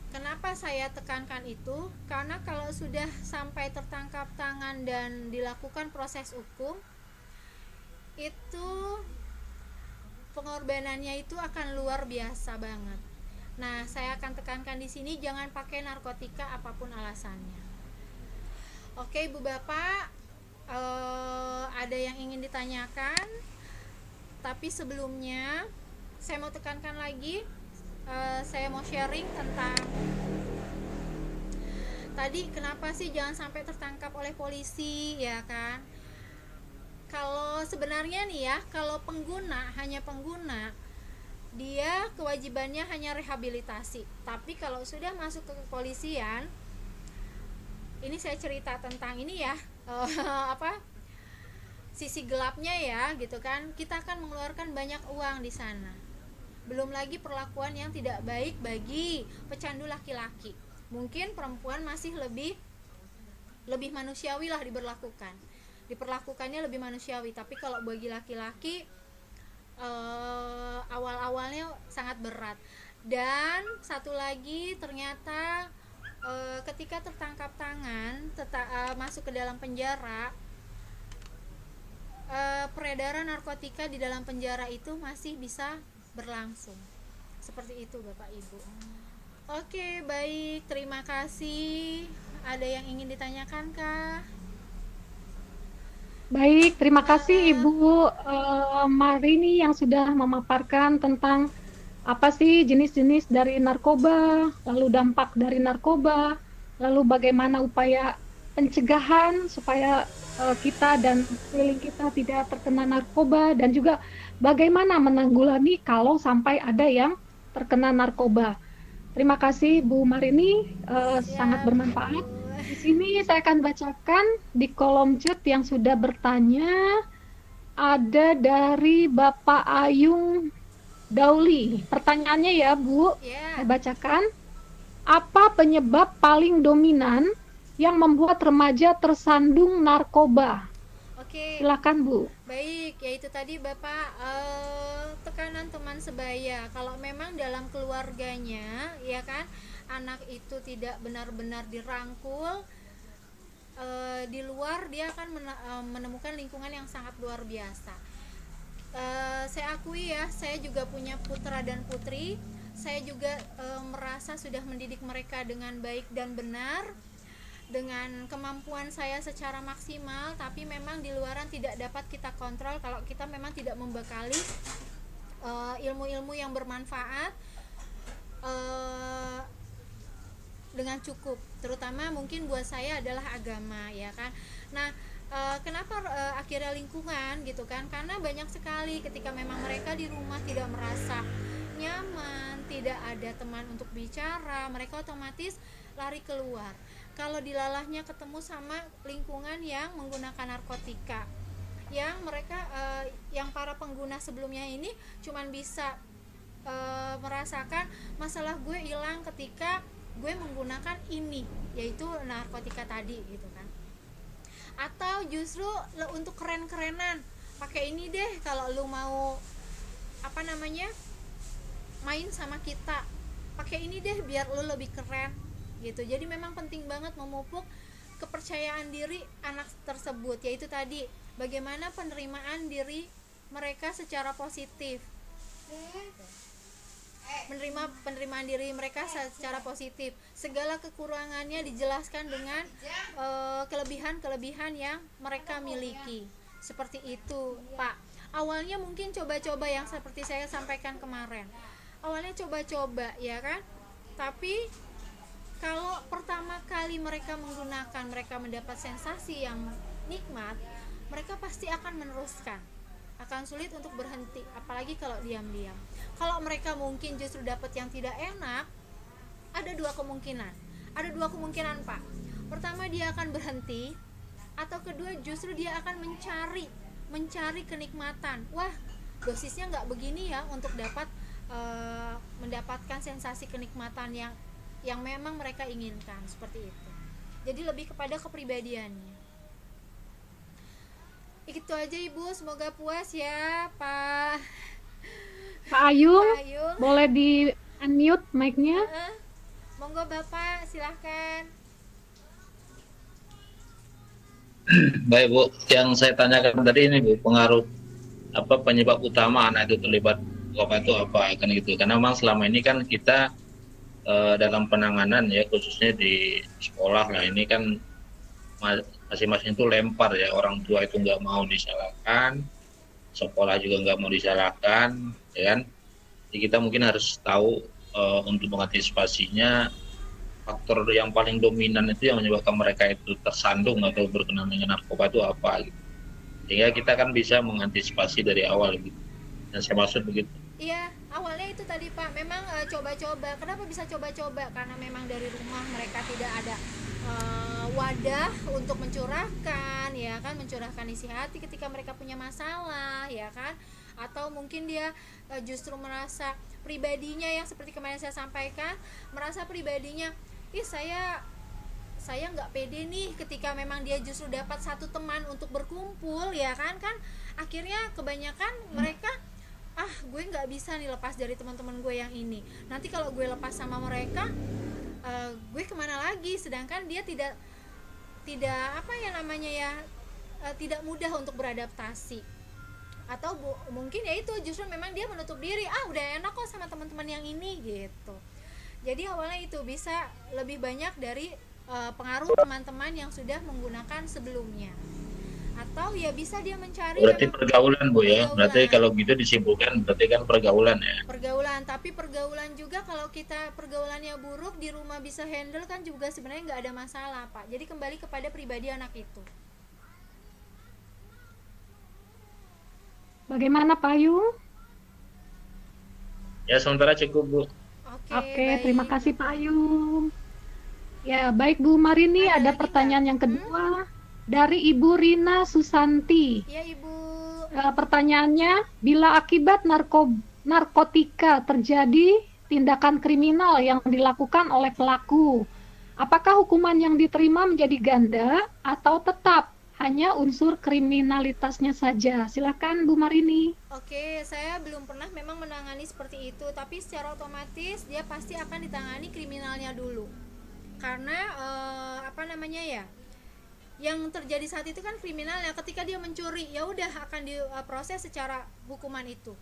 Kenapa saya tekankan itu? Karena kalau sudah sampai tertangkap tangan dan dilakukan proses hukum, itu pengorbanannya itu akan luar biasa banget. Nah, saya akan tekankan di sini jangan pakai narkotika apapun alasannya. Oke, Ibu Bapak, ada yang ingin ditanyakan? Tapi sebelumnya saya mau tekankan lagi, saya mau sharing tentang tadi kenapa sih jangan sampai tertangkap oleh polisi ya kan. Kalau sebenarnya nih ya, kalau hanya pengguna, dia kewajibannya hanya rehabilitasi. Tapi kalau sudah masuk ke kepolisian, ini saya cerita tentang ini ya, sisi gelapnya ya gitu kan. Kita akan mengeluarkan banyak uang di sana. Belum lagi perlakuan yang tidak baik bagi pecandu laki-laki. Mungkin perempuan masih lebih manusiawi lah diperlakukannya lebih manusiawi. Tapi kalau bagi laki-laki awal-awalnya sangat berat. Dan satu lagi, ternyata ketika tertangkap tangan masuk ke dalam penjara, peredaran narkotika di dalam penjara itu masih bisa berlangsung. Seperti itu Bapak Ibu. Oke, baik, terima kasih. Ada yang ingin ditanyakan kah? Baik, terima kasih Ibu Marini yang sudah memaparkan tentang apa sih jenis-jenis dari narkoba, lalu dampak dari narkoba, lalu bagaimana upaya pencegahan supaya kita dan sekeliling kita tidak terkena narkoba, dan juga bagaimana menanggulangi kalau sampai ada yang terkena narkoba. Terima kasih Bu Marini, sangat Siap, bermanfaat. Bu. Di sini saya akan bacakan di kolom chat yang sudah bertanya. Ada dari Bapak Ayung Dauli. Pertanyaannya ya Bu, Ya, saya bacakan. Apa penyebab paling dominan yang membuat remaja tersandung narkoba? oke. Silakan Bu. Baik, yaitu tadi Bapak, tekanan teman sebaya. Kalau memang dalam keluarganya, ya kan, anak itu tidak benar-benar dirangkul, di luar dia akan menemukan lingkungan yang sangat luar biasa. Saya akui ya, saya juga punya putra dan putri. Saya juga merasa sudah mendidik mereka dengan baik dan benar, dengan kemampuan saya secara maksimal, tapi memang di luaran tidak dapat kita kontrol kalau kita memang tidak membekali ilmu-ilmu yang bermanfaat dengan cukup. Terutama mungkin buat saya adalah agama, ya kan. Nah, kenapa akhirnya lingkungan gitu kan, karena banyak sekali ketika memang mereka di rumah tidak merasa nyaman, tidak ada teman untuk bicara, mereka otomatis lari keluar. Kalau dilalahnya ketemu sama lingkungan yang menggunakan narkotika, yang mereka yang para pengguna sebelumnya ini cuman bisa merasakan masalah gue hilang ketika gue menggunakan ini, yaitu narkotika tadi gitu kan. Atau justru untuk keren-kerenan, pakai ini deh kalau lu mau apa namanya main sama kita, pakai ini deh biar lu lebih keren gitu. Jadi memang penting banget memupuk kepercayaan diri anak tersebut, yaitu tadi bagaimana penerimaan diri mereka secara positif, menerima penerimaan diri mereka secara positif. Segala kekurangannya dijelaskan dengan kelebihan-kelebihan yang mereka miliki. Seperti itu, Pak. Awalnya mungkin coba-coba yang seperti saya sampaikan kemarin. Awalnya coba-coba, ya kan? Tapi kalau pertama kali mereka menggunakan, mereka mendapat sensasi yang nikmat, mereka pasti akan meneruskan. Akan sulit untuk berhenti, apalagi kalau diam-diam. Kalau mereka mungkin justru dapat yang tidak enak, ada dua kemungkinan. Ada dua kemungkinan, Pak. Pertama, dia akan berhenti, atau kedua justru dia akan mencari kenikmatan. Wah, dosisnya nggak begini ya untuk dapat mendapatkan sensasi kenikmatan yang memang mereka inginkan, seperti itu. Jadi lebih kepada kepribadiannya. Itu aja Ibu, semoga puas ya Pak Ayung, Pak Ayung. boleh di unmute mic-nya. Monggo Bapak, silahkan. Baik Bu, yang saya tanyakan tadi ini Bu, pengaruh apa penyebab utama anak itu terlibat narkoba itu apa kan gitu. Karena memang selama ini kan kita dalam penanganan ya, khususnya di sekolah lah, ini kan masing-masing itu lempar ya, orang tua itu nggak mau disalahkan, sekolah juga nggak mau disalahkan, ya kan. Jadi kita mungkin harus tahu untuk mengantisipasinya, faktor yang paling dominan itu yang menyebabkan mereka itu tersandung atau berkenan dengan narkoba itu apa gitu. Sehingga kita kan bisa mengantisipasi dari awal gitu. Yang saya maksud begitu. Iya, awalnya itu tadi Pak, memang coba-coba. Kenapa bisa coba-coba? Karena memang dari rumah mereka tidak ada wadah untuk mencurahkan, ya kan, mencurahkan isi hati ketika mereka punya masalah, ya kan. Atau mungkin dia justru merasa pribadinya yang seperti kemarin saya sampaikan, merasa pribadinya, saya nggak pede nih ketika memang dia justru dapat satu teman untuk berkumpul, ya kan. Akhirnya kebanyakan mereka, gue nggak bisa nih lepas dari teman-teman gue yang ini, nanti kalau gue lepas sama mereka gue kemana lagi. Sedangkan dia tidak apa ya namanya ya, tidak mudah untuk beradaptasi. Atau mungkin ya itu justru memang dia menutup diri, udah enak kok sama teman-teman yang ini gitu. Jadi awalnya itu bisa lebih banyak dari pengaruh teman-teman yang sudah menggunakan sebelumnya. atau ya bisa dia mencari Berarti memang pergaulan Bu ya. Berarti pergaulan. kalau gitu disimpulkan berarti kan pergaulan ya. Pergaulan, tapi pergaulan juga kalau kita pergaulannya buruk di rumah bisa handle kan juga sebenarnya nggak ada masalah Pak. Jadi kembali kepada pribadi anak itu. Bagaimana Pak Ayu? Ya sementara cukup Bu. Oke, Oke, baik. terima kasih Pak Ayu. Ya, baik Bu Marini, Ada ada lagi pertanyaan nggak? yang kedua dari Ibu Rina Susanti. Ya Ibu. Pertanyaannya, bila akibat narkotika terjadi tindakan kriminal yang dilakukan oleh pelaku, apakah hukuman yang diterima menjadi ganda atau tetap hanya unsur kriminalitasnya saja? Silakan Bu Marini. Oke, saya belum pernah memang menangani seperti itu, tapi secara otomatis dia pasti akan ditangani kriminalnya dulu. Karena apa namanya ya? Yang terjadi saat itu kan kriminalnya, ketika dia mencuri ya udah akan diproses secara hukuman itu.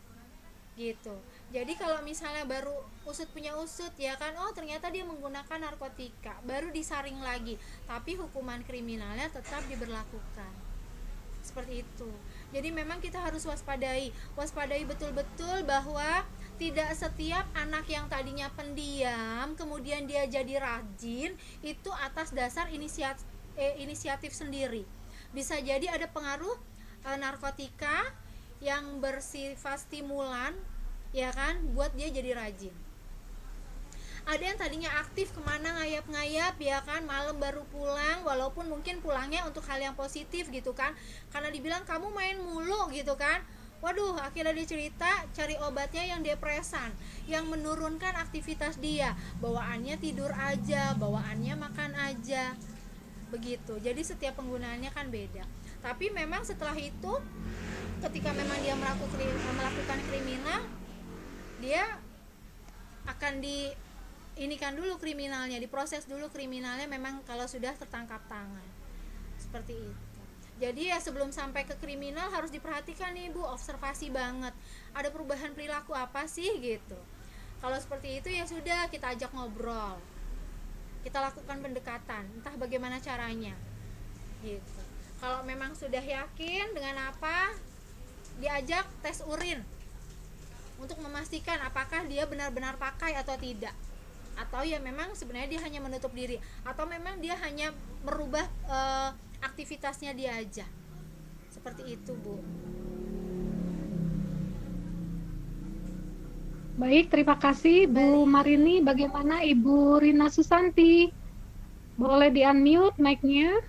Gitu. Jadi kalau misalnya baru usut punya usut ya kan, oh ternyata dia menggunakan narkotika, baru disaring lagi, tapi hukuman kriminalnya tetap diberlakukan. Seperti itu. Jadi memang kita harus waspadai betul-betul bahwa tidak setiap anak yang tadinya pendiam kemudian dia jadi rajin itu atas dasar inisiatif sendiri. Bisa jadi ada pengaruh narkotika yang bersifat stimulan ya kan, buat dia jadi rajin. Ada yang tadinya aktif kemana ngayap-ngayap ya kan, malam baru pulang, walaupun mungkin pulangnya untuk hal yang positif gitu kan, karena dibilang kamu main mulu gitu kan. Waduh, akhirnya dia cerita cari obatnya yang depresan, yang menurunkan aktivitas dia, bawaannya tidur aja, bawaannya makan aja, begitu. Jadi setiap penggunaannya kan beda. Tapi memang setelah itu, ketika memang dia melakukan kriminal, dia akan diinikan dulu kriminalnya, diproses dulu kriminalnya memang kalau sudah tertangkap tangan. Seperti itu. Jadi ya sebelum sampai ke kriminal harus diperhatikan nih Bu, observasi banget. Ada perubahan perilaku apa sih gitu. Kalau seperti itu ya sudah kita ajak ngobrol. Kita lakukan pendekatan, entah bagaimana caranya. Gitu. Kalau memang sudah yakin dengan apa, diajak tes urin untuk memastikan apakah dia benar-benar pakai atau tidak. Atau ya memang sebenarnya dia hanya menutup diri, atau memang dia hanya merubah aktivitasnya dia aja. Seperti itu Bu. Baik, terima kasih Bu Marini. Bagaimana Ibu Rina Susanti? Boleh di-unmute mic-nya?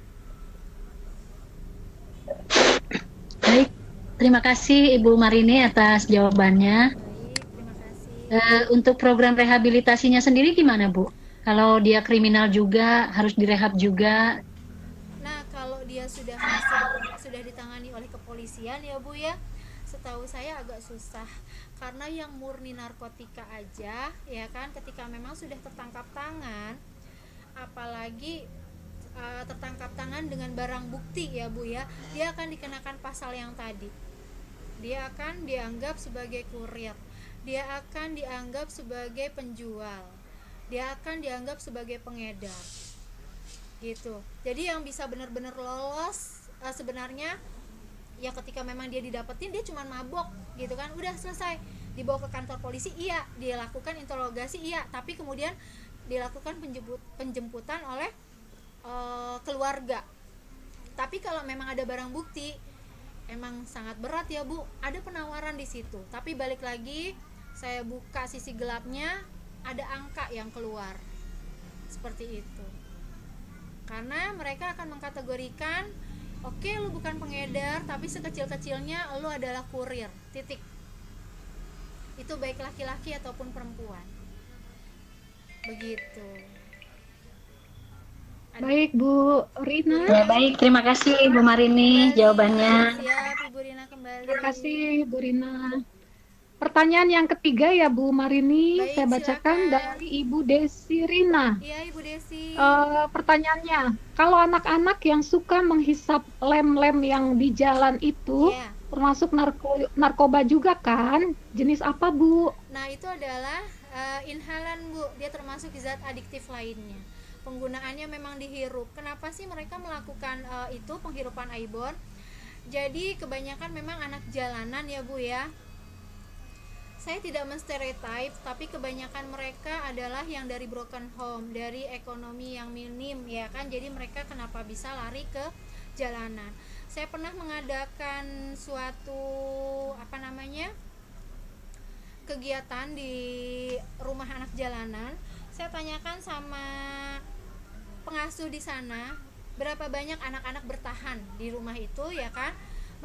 Baik, terima kasih Ibu Marini atas jawabannya. Baik, terima kasih. Untuk program rehabilitasinya sendiri gimana Bu? Kalau dia kriminal juga, harus direhab juga. Nah, kalau dia sudah ditangani oleh kepolisian ya Bu ya, setahu saya agak susah. Karena yang murni narkotika aja ya kan, ketika memang sudah tertangkap tangan, apalagi tertangkap tangan dengan barang bukti ya Bu ya, dia akan dikenakan pasal yang tadi. Dia akan dianggap sebagai kurir, dia akan dianggap sebagai penjual, dia akan dianggap sebagai pengedar gitu. Jadi yang bisa benar-benar lolos sebenarnya ya ketika memang dia didapetin dia cuma mabok gitu kan, udah selesai, dibawa ke kantor polisi, iya, dia lakukan interogasi, iya, tapi kemudian dilakukan penjemputan oleh keluarga. Tapi kalau memang ada barang bukti, emang sangat berat ya Bu, ada penawaran di situ. Tapi balik lagi, saya buka sisi gelapnya, ada angka yang keluar seperti itu. Karena mereka akan mengkategorikan, oke, lu bukan pengedar, tapi sekecil-kecilnya lu adalah kurir, titik. Itu baik laki-laki ataupun perempuan. Begitu. Baik Bu Rina. Ya, baik, terima kasih Bu Marini jawabannya. Siap, Ibu Rina kembali. Terima kasih Bu Rina. Pertanyaan yang ketiga ya Bu Marini, Baik, saya bacakan silakan. dari Ibu Desi Rina. Iya, Ibu Desi. Pertanyaannya, kalau anak-anak yang suka menghisap lem-lem yang di jalan itu, Iya. termasuk narkoba juga kan? Jenis apa Bu? Nah, itu adalah inhalan Bu, dia termasuk zat adiktif lainnya. Penggunaannya memang dihirup. Kenapa sih mereka melakukan itu, penghirupan airborne? Jadi kebanyakan memang anak jalanan ya Bu ya. Saya tidak menstereotype, tapi kebanyakan mereka adalah yang dari broken home, dari ekonomi yang minim ya kan. Jadi mereka kenapa bisa lari ke jalanan. Saya pernah mengadakan suatu kegiatan di rumah anak jalanan. Saya tanyakan sama pengasuh di sana, berapa banyak anak-anak bertahan di rumah itu ya kan.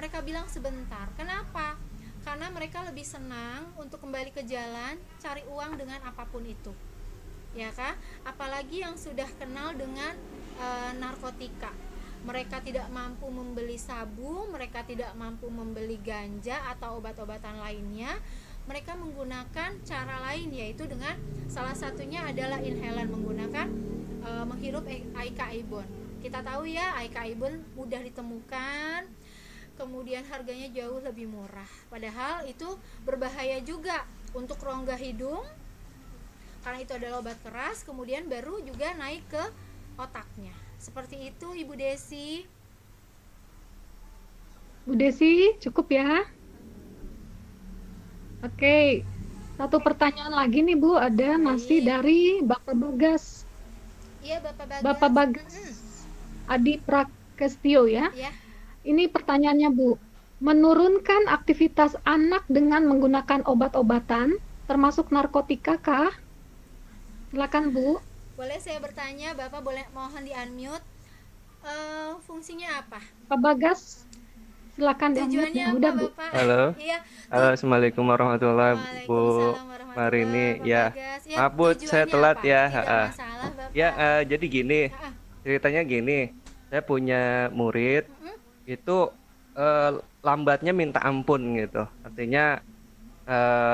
Mereka bilang sebentar. Kenapa? Karena mereka lebih senang untuk kembali ke jalan, cari uang dengan apapun itu, ya kan? Apalagi yang sudah kenal dengan narkotika, mereka tidak mampu membeli sabu, mereka tidak mampu membeli ganja atau obat-obatan lainnya. Mereka menggunakan cara lain, yaitu dengan salah satunya adalah inhalan, menggunakan menghirup Aika Ibon. Kita tahu ya, Aika Ibon mudah ditemukan, kemudian harganya jauh lebih murah, padahal itu berbahaya juga untuk rongga hidung karena itu adalah obat keras, kemudian baru juga naik ke otaknya. Seperti itu Ibu Desi. Bu Desi, cukup ya? Oke, satu pertanyaan lagi nih Bu, ada masih dari Bapak Bagas. Iya Bapak Bagas. Bapak Bagas Adi Prakestio ya. Ya. Ini pertanyaannya Bu, menurunkan aktivitas anak dengan menggunakan obat-obatan, termasuk narkotika kah? Silakan Bu. Boleh saya bertanya, Bapak boleh mohon di-unmute. Fungsinya apa? Pak Bagas, silakan Tujuannya di-unmute. apa Udah Bu. Bapak? Halo. Iya. Halo, Assalamualaikum warahmatullahi Bu Waalaikumsalam warahmatullahi Marini. Bapak Ya, Bagas. Ya, maaf Bu, saya tujuannya telat apa? ya. Tidak Ha-ha. masalah Bapak. Ya, jadi gini, Ha-ha. ceritanya gini. Saya punya murid itu lambatnya minta ampun gitu. Artinya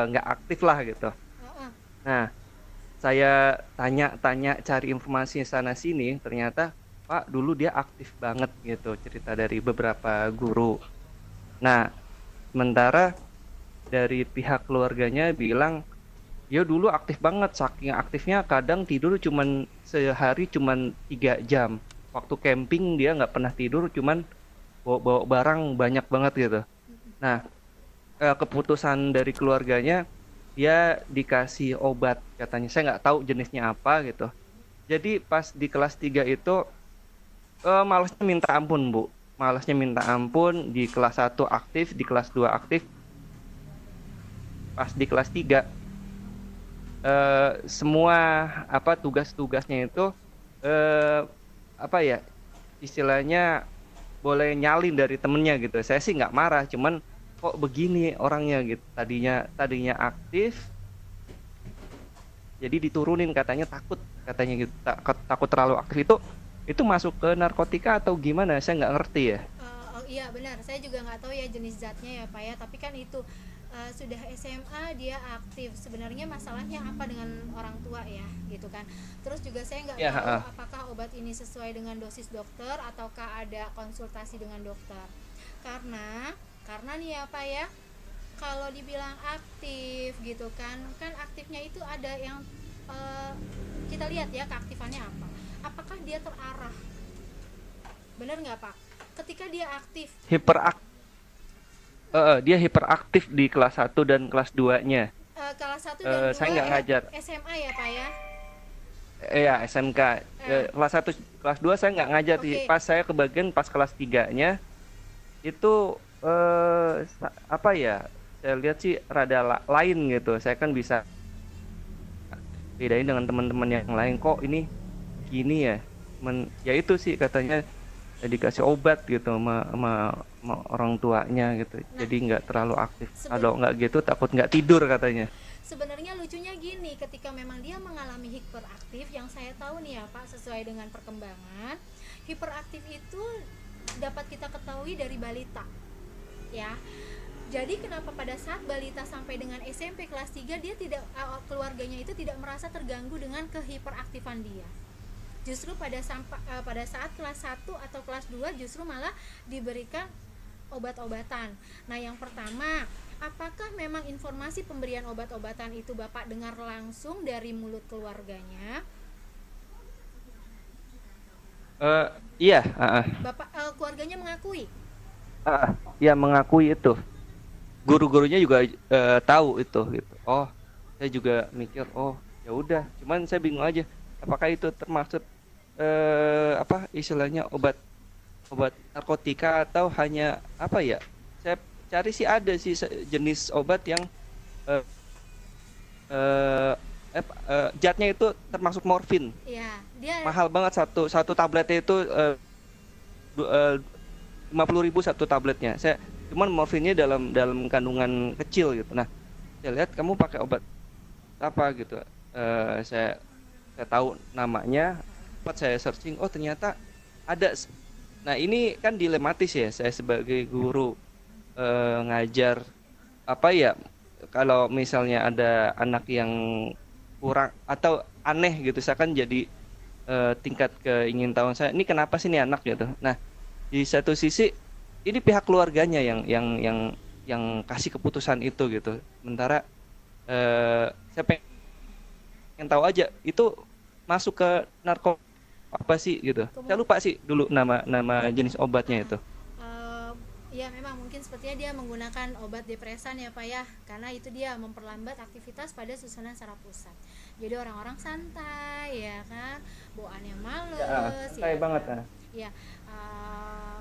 nggak aktif lah gitu. Ha-ha. Nah, saya tanya-tanya cari informasi sana sini, ternyata Pak dulu dia aktif banget gitu, cerita dari beberapa guru. Nah, sementara dari pihak keluarganya bilang, ya dulu aktif banget, saking aktifnya kadang tidur cuman sehari cuman 3 jam. Waktu camping dia nggak pernah tidur, cuman bawa barang banyak banget gitu. Nah, keputusan dari keluarganya dia dikasih obat katanya, saya nggak tahu jenisnya apa gitu. Jadi pas di kelas 3 itu malasnya minta ampun Bu, malasnya minta ampun. Di kelas 1 aktif, di kelas 2 aktif. Pas di kelas 3 semua tugas-tugasnya itu istilahnya boleh nyalin dari temennya gitu. Saya sih nggak marah, cuman kok begini orangnya gitu. Tadinya aktif, jadi diturunin katanya katanya gitu, takut terlalu aktif. Itu masuk ke narkotika atau gimana? Saya nggak ngerti ya. Iya benar, saya juga nggak tahu ya jenis zatnya ya Pak ya, tapi kan itu sudah SMA dia aktif. Sebenarnya masalahnya apa dengan orang tua ya gitu kan. Terus juga saya nggak tahu apakah obat ini sesuai dengan dosis dokter ataukah ada konsultasi dengan dokter. Karena nih ya Pak ya, kalau dibilang aktif gitu kan aktifnya itu ada yang kita lihat ya keaktifannya apa. Apakah dia terarah? Benar nggak Pak? Ketika dia aktif dia hiperaktif di kelas 1 dan kelas 2-nya. Kelas 1 dan 2 saya nggak ngajar. SMA ya Pak ya? Iya, SMK. Kelas 1, kelas 2 saya nggak ngajar. Pas saya kebagian pas kelas 3-nya itu saya lihat sih rada lain gitu. Saya kan bisa bedain dengan teman-teman yang lain, kok ini gini ya. Ya itu sih katanya dikasih obat gitu sama orang tuanya gitu. Jadi nggak terlalu aktif. Kalau nggak gitu takut nggak tidur katanya. Sebenarnya lucunya gini, ketika memang dia mengalami hiperaktif, yang saya tahu nih ya Pak, sesuai dengan perkembangan, hiperaktif itu dapat kita ketahui dari balita ya. Jadi kenapa pada saat balita sampai dengan SMP kelas 3 dia tidak, keluarganya itu tidak merasa terganggu dengan kehiperaktifan dia. Justru pada saat kelas 1 atau kelas 2 justru malah diberikan obat-obatan. Nah, yang pertama, apakah memang informasi pemberian obat-obatan itu Bapak dengar langsung dari mulut keluarganya? Iya. Bapak keluarganya mengakui? ya mengakui itu. Guru-gurunya juga tahu itu gitu. Oh, saya juga mikir, oh ya udah. Cuman saya bingung aja, apakah itu termasuk apa istilahnya obat narkotika atau hanya apa ya? Saya cari sih ada sih jenis obat yang eh, zatnya itu termasuk morfin. Ya, dia Mahal banget satu tabletnya itu 50.000 satu tabletnya. Cuman morfinnya dalam kandungan kecil gitu. Nah, saya lihat kamu pakai obat apa gitu. Saya tahu namanya, sempat saya searching, oh ternyata ada. Nah, ini kan dilematis ya, saya sebagai guru ngajar apa ya, kalau misalnya ada anak yang kurang atau aneh gitu, saya kan jadi tingkat keingintahuan saya, ini kenapa sih ini anak gitu. Nah, di satu sisi ini pihak keluarganya yang kasih keputusan itu gitu. Sementara saya pengen tahu aja itu masuk ke narko apa sih gitu. Saya lupa sih dulu nama jenis obatnya itu. Ya memang mungkin sepertinya dia menggunakan obat depresan ya Pak ya, karena itu dia memperlambat aktivitas pada susunan saraf pusat. Jadi orang-orang santai ya kan, bawaannya males. Santai ya banget kan? ya. Ya,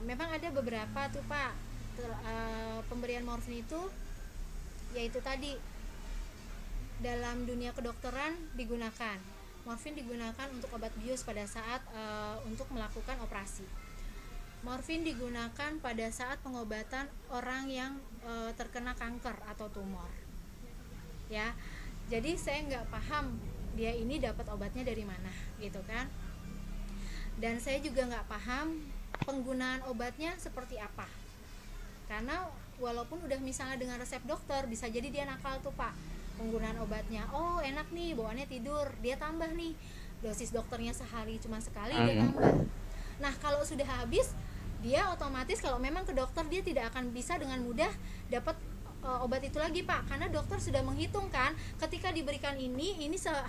memang ada beberapa tuh Pak pemberian morfin itu, yaitu tadi dalam dunia kedokteran digunakan. Morfin digunakan untuk obat bius pada saat untuk melakukan operasi. Morfin digunakan pada saat pengobatan orang yang terkena kanker atau tumor. Ya, jadi saya nggak paham dia ini dapat obatnya dari mana, gitu kan? Dan saya juga nggak paham penggunaan obatnya seperti apa. Karena walaupun udah misalnya dengan resep dokter, bisa jadi dia nakal tuh Pak. Penggunaan obatnya, oh enak nih, bawaannya tidur, dia tambah nih. Dosis dokternya sehari cuma sekali, dia tambah. Nah, kalau sudah habis, dia otomatis kalau memang ke dokter dia tidak akan bisa dengan mudah dapat obat itu lagi Pak, karena dokter sudah menghitungkan ketika diberikan ini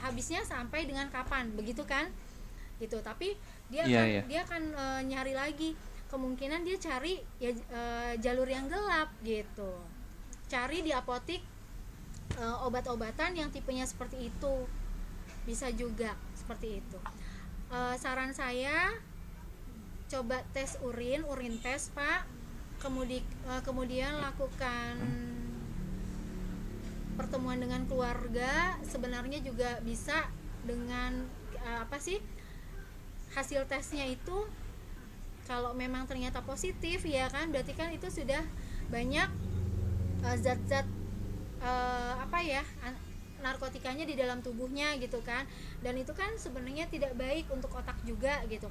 habisnya sampai dengan kapan, begitu kan? Gitu. Tapi dia akan nyari lagi, kemungkinan dia cari ya jalur yang gelap gitu, cari di apotik obat-obatan yang tipenya seperti itu, bisa juga seperti itu. Saran saya coba tes urin tes Pak, kemudian lakukan pertemuan dengan keluarga. Sebenarnya juga bisa dengan hasil tesnya itu, kalau memang ternyata positif ya kan, berarti kan itu sudah banyak zat-zat narkotikanya di dalam tubuhnya gitu kan, dan itu kan sebenarnya tidak baik untuk otak juga gitu.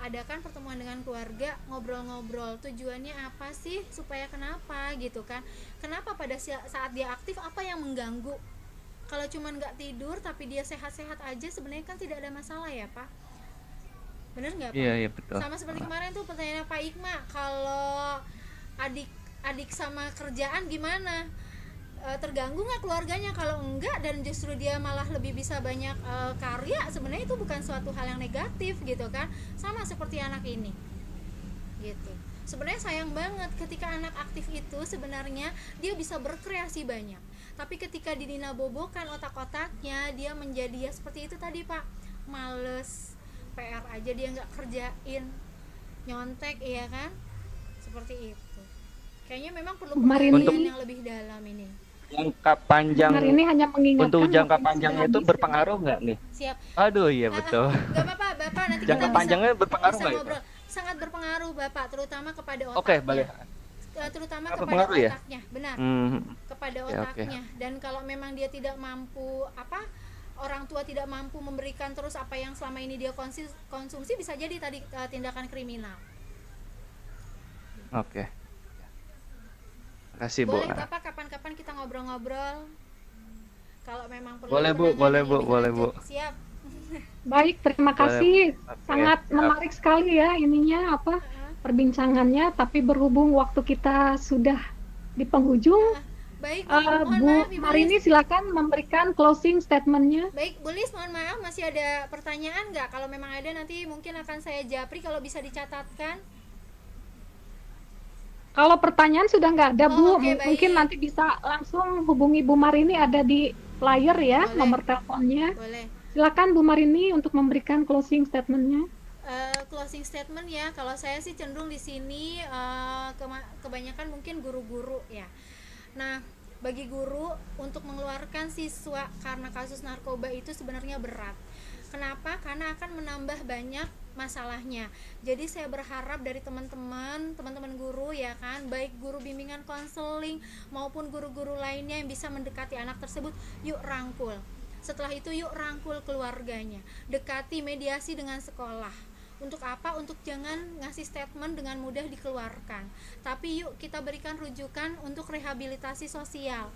Adakan pertemuan dengan keluarga, ngobrol-ngobrol, tujuannya apa sih, supaya kenapa gitu kan, kenapa pada saat dia aktif apa yang mengganggu. Kalau cuman nggak tidur tapi dia sehat-sehat aja, sebenarnya kan tidak ada masalah ya Pak, bener nggak Pak? Iya betul. Sama seperti kemarin tuh pertanyaannya Pak Ikma, kalau adik sama kerjaan gimana, terganggu nggak keluarganya? Kalau enggak dan justru dia malah lebih bisa banyak karya, sebenarnya itu bukan suatu hal yang negatif gitu kan. Sama seperti anak ini gitu. Sebenarnya sayang banget ketika anak aktif itu sebenarnya dia bisa berkreasi banyak, tapi ketika didinabobokan otak-otaknya, dia menjadi ya seperti itu tadi Pak, males, PR aja dia nggak kerjain, nyontek, iya kan, seperti itu. Kayaknya memang perlu penelitian yang lebih dalam ini. Jangka panjang ini hanya mengingatkan untuk jangka panjangnya itu berpengaruh nggak nih? Siap. Aduh iya betul. Gak apa-apa Bapak, nanti jangka kita panjangnya berpengaruh nggak itu? Sangat berpengaruh Bapak, terutama kepada otaknya. Oke, balik. Terutama kepada otaknya, ya? Benar. Kepada otaknya. Dan kalau memang dia tidak mampu, orang tua tidak mampu memberikan terus apa yang selama ini dia konsumsi, bisa jadi tadi tindakan kriminal. Oke. Kasih Bu. Boleh Bapak kapan-kapan kita ngobrol-ngobrol. Kalau memang perlu. Boleh Bu. Siap. Baik, terima kasih. Sangat menarik sekali ya ininya perbincangannya, tapi berhubung waktu kita sudah di penghujung. Baik, Bu Marini silakan memberikan closing statementnya. Baik, Bu Lis, mohon maaf, masih ada pertanyaan nggak? Kalau memang ada nanti mungkin akan saya japri, kalau bisa dicatatkan. Kalau pertanyaan sudah nggak ada, Bu. Oke, baik. Mungkin nanti bisa langsung hubungi Bu Marini, ada di flyer ya, Boleh. nomor teleponnya. Boleh. Silakan Bu Marini untuk memberikan closing statement-nya. Closing statement ya, kalau saya sih cenderung di sini kebanyakan mungkin guru-guru ya. Nah, bagi guru untuk mengeluarkan siswa karena kasus narkoba itu sebenarnya berat. Kenapa? Karena akan menambah banyak masalahnya. Jadi saya berharap dari teman-teman guru ya kan, baik guru bimbingan konseling maupun guru-guru lainnya yang bisa mendekati anak tersebut, yuk rangkul. Setelah itu yuk rangkul keluarganya, dekati mediasi dengan sekolah. Untuk apa? Untuk jangan ngasih statement dengan mudah dikeluarkan, tapi yuk kita berikan rujukan untuk rehabilitasi sosial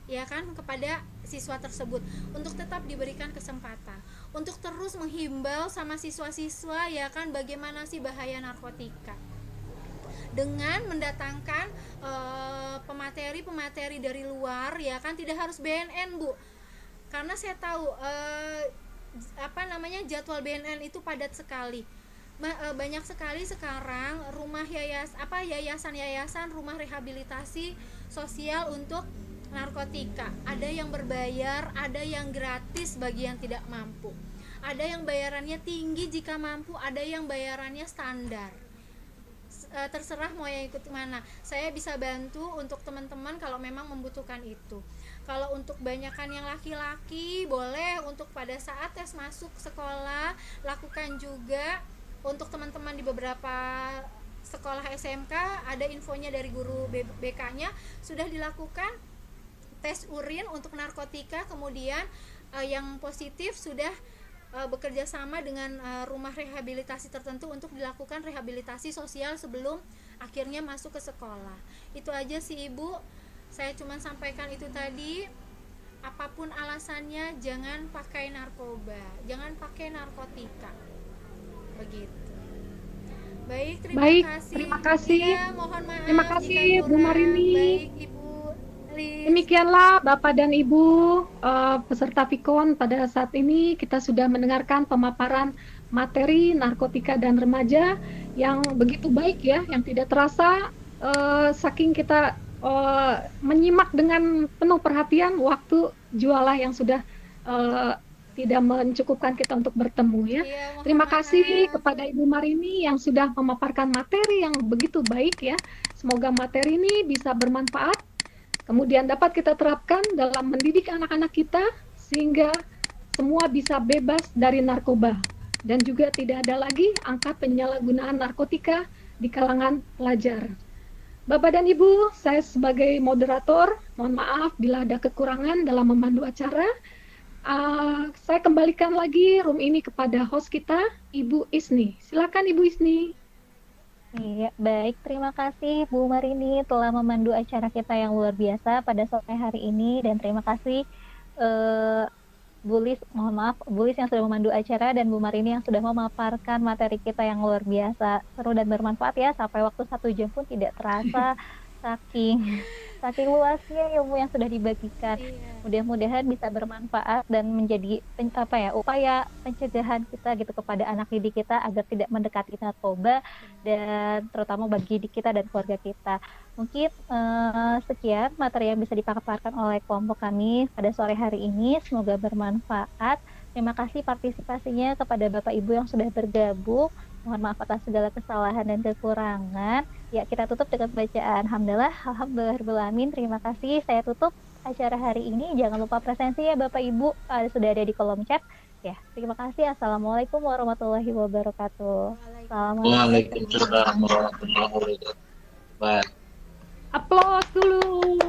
ya kan kepada siswa tersebut, untuk tetap diberikan kesempatan untuk terus menghimbau sama siswa-siswa ya kan bagaimana sih bahaya narkotika, dengan mendatangkan pemateri dari luar ya kan, tidak harus BNN Bu, karena saya tahu jadwal BNN itu padat sekali. Banyak sekali sekarang rumah yayasan rumah rehabilitasi sosial untuk narkotika. Ada yang berbayar, ada yang gratis bagi yang tidak mampu. Ada yang bayarannya tinggi jika mampu, ada yang bayarannya standar. Terserah mau yang ikut mana. Saya bisa bantu untuk teman-teman kalau memang membutuhkan itu. Kalau untuk banyakan yang laki-laki, boleh untuk pada saat tes masuk sekolah lakukan juga. Untuk teman-teman di beberapa sekolah SMK ada infonya dari guru BK-nya sudah dilakukan tes urin untuk narkotika, kemudian yang positif sudah bekerja sama dengan rumah rehabilitasi tertentu untuk dilakukan rehabilitasi sosial sebelum akhirnya masuk ke sekolah. Itu aja sih Ibu, saya cuma sampaikan itu tadi. Apapun alasannya, jangan pakai narkoba, jangan pakai narkotika, begitu. Baik, terima kasih. Ya, mohon maaf. Terima kasih jika Bu kurang. Marini. Baik, Ibu Liz. Demikianlah Bapak dan Ibu peserta Pikon, pada saat ini kita sudah mendengarkan pemaparan materi narkotika dan remaja yang begitu baik ya, yang tidak terasa saking kita menyimak dengan penuh perhatian, waktu jualah yang sudah tidak mencukupkan kita untuk bertemu ya. Iya, Terima mohon kasih maaf. kepada Ibu Marini yang sudah memaparkan materi yang begitu baik ya. Semoga materi ini bisa bermanfaat, kemudian dapat kita terapkan dalam mendidik anak-anak kita sehingga semua bisa bebas dari narkoba dan juga tidak ada lagi angka penyalahgunaan narkotika di kalangan pelajar. Bapak dan Ibu, saya sebagai moderator, mohon maaf bila ada kekurangan dalam memandu acara. Saya kembalikan lagi room ini kepada host kita, Ibu Isni. Silakan Ibu Isni. Iya, baik. Terima kasih Bu Marini telah memandu acara kita yang luar biasa pada sore hari ini, dan terima kasih Bu Liz, mohon maaf, Bu Liz yang sudah memandu acara dan Bu Marini yang sudah memaparkan materi kita yang luar biasa, seru dan bermanfaat ya, sampai waktu 1 jam pun tidak terasa saking luasnya ilmu yang sudah dibagikan. Iya. Mudah-mudahan bisa bermanfaat dan menjadi upaya pencegahan kita gitu kepada anak didik kita agar tidak mendekati narkoba, dan terutama bagi didik kita dan keluarga kita. Mungkin sekian materi yang bisa dipaparkan oleh kelompok kami pada sore hari ini, semoga bermanfaat. Terima kasih partisipasinya kepada Bapak Ibu yang sudah bergabung. Mohon maaf atas segala kesalahan dan kekurangan. Ya, kita tutup dengan bacaan Alhamdulillahirrahmanirrahim. Terima kasih. Saya tutup acara hari ini. Jangan lupa presensi ya Bapak Ibu, sudah ada di kolom chat. Ya, terima kasih. Assalamualaikum warahmatullahi wabarakatuh. Waalaikumsalam warahmatullahi wabarakatuh. Bye. Aplaus dulu.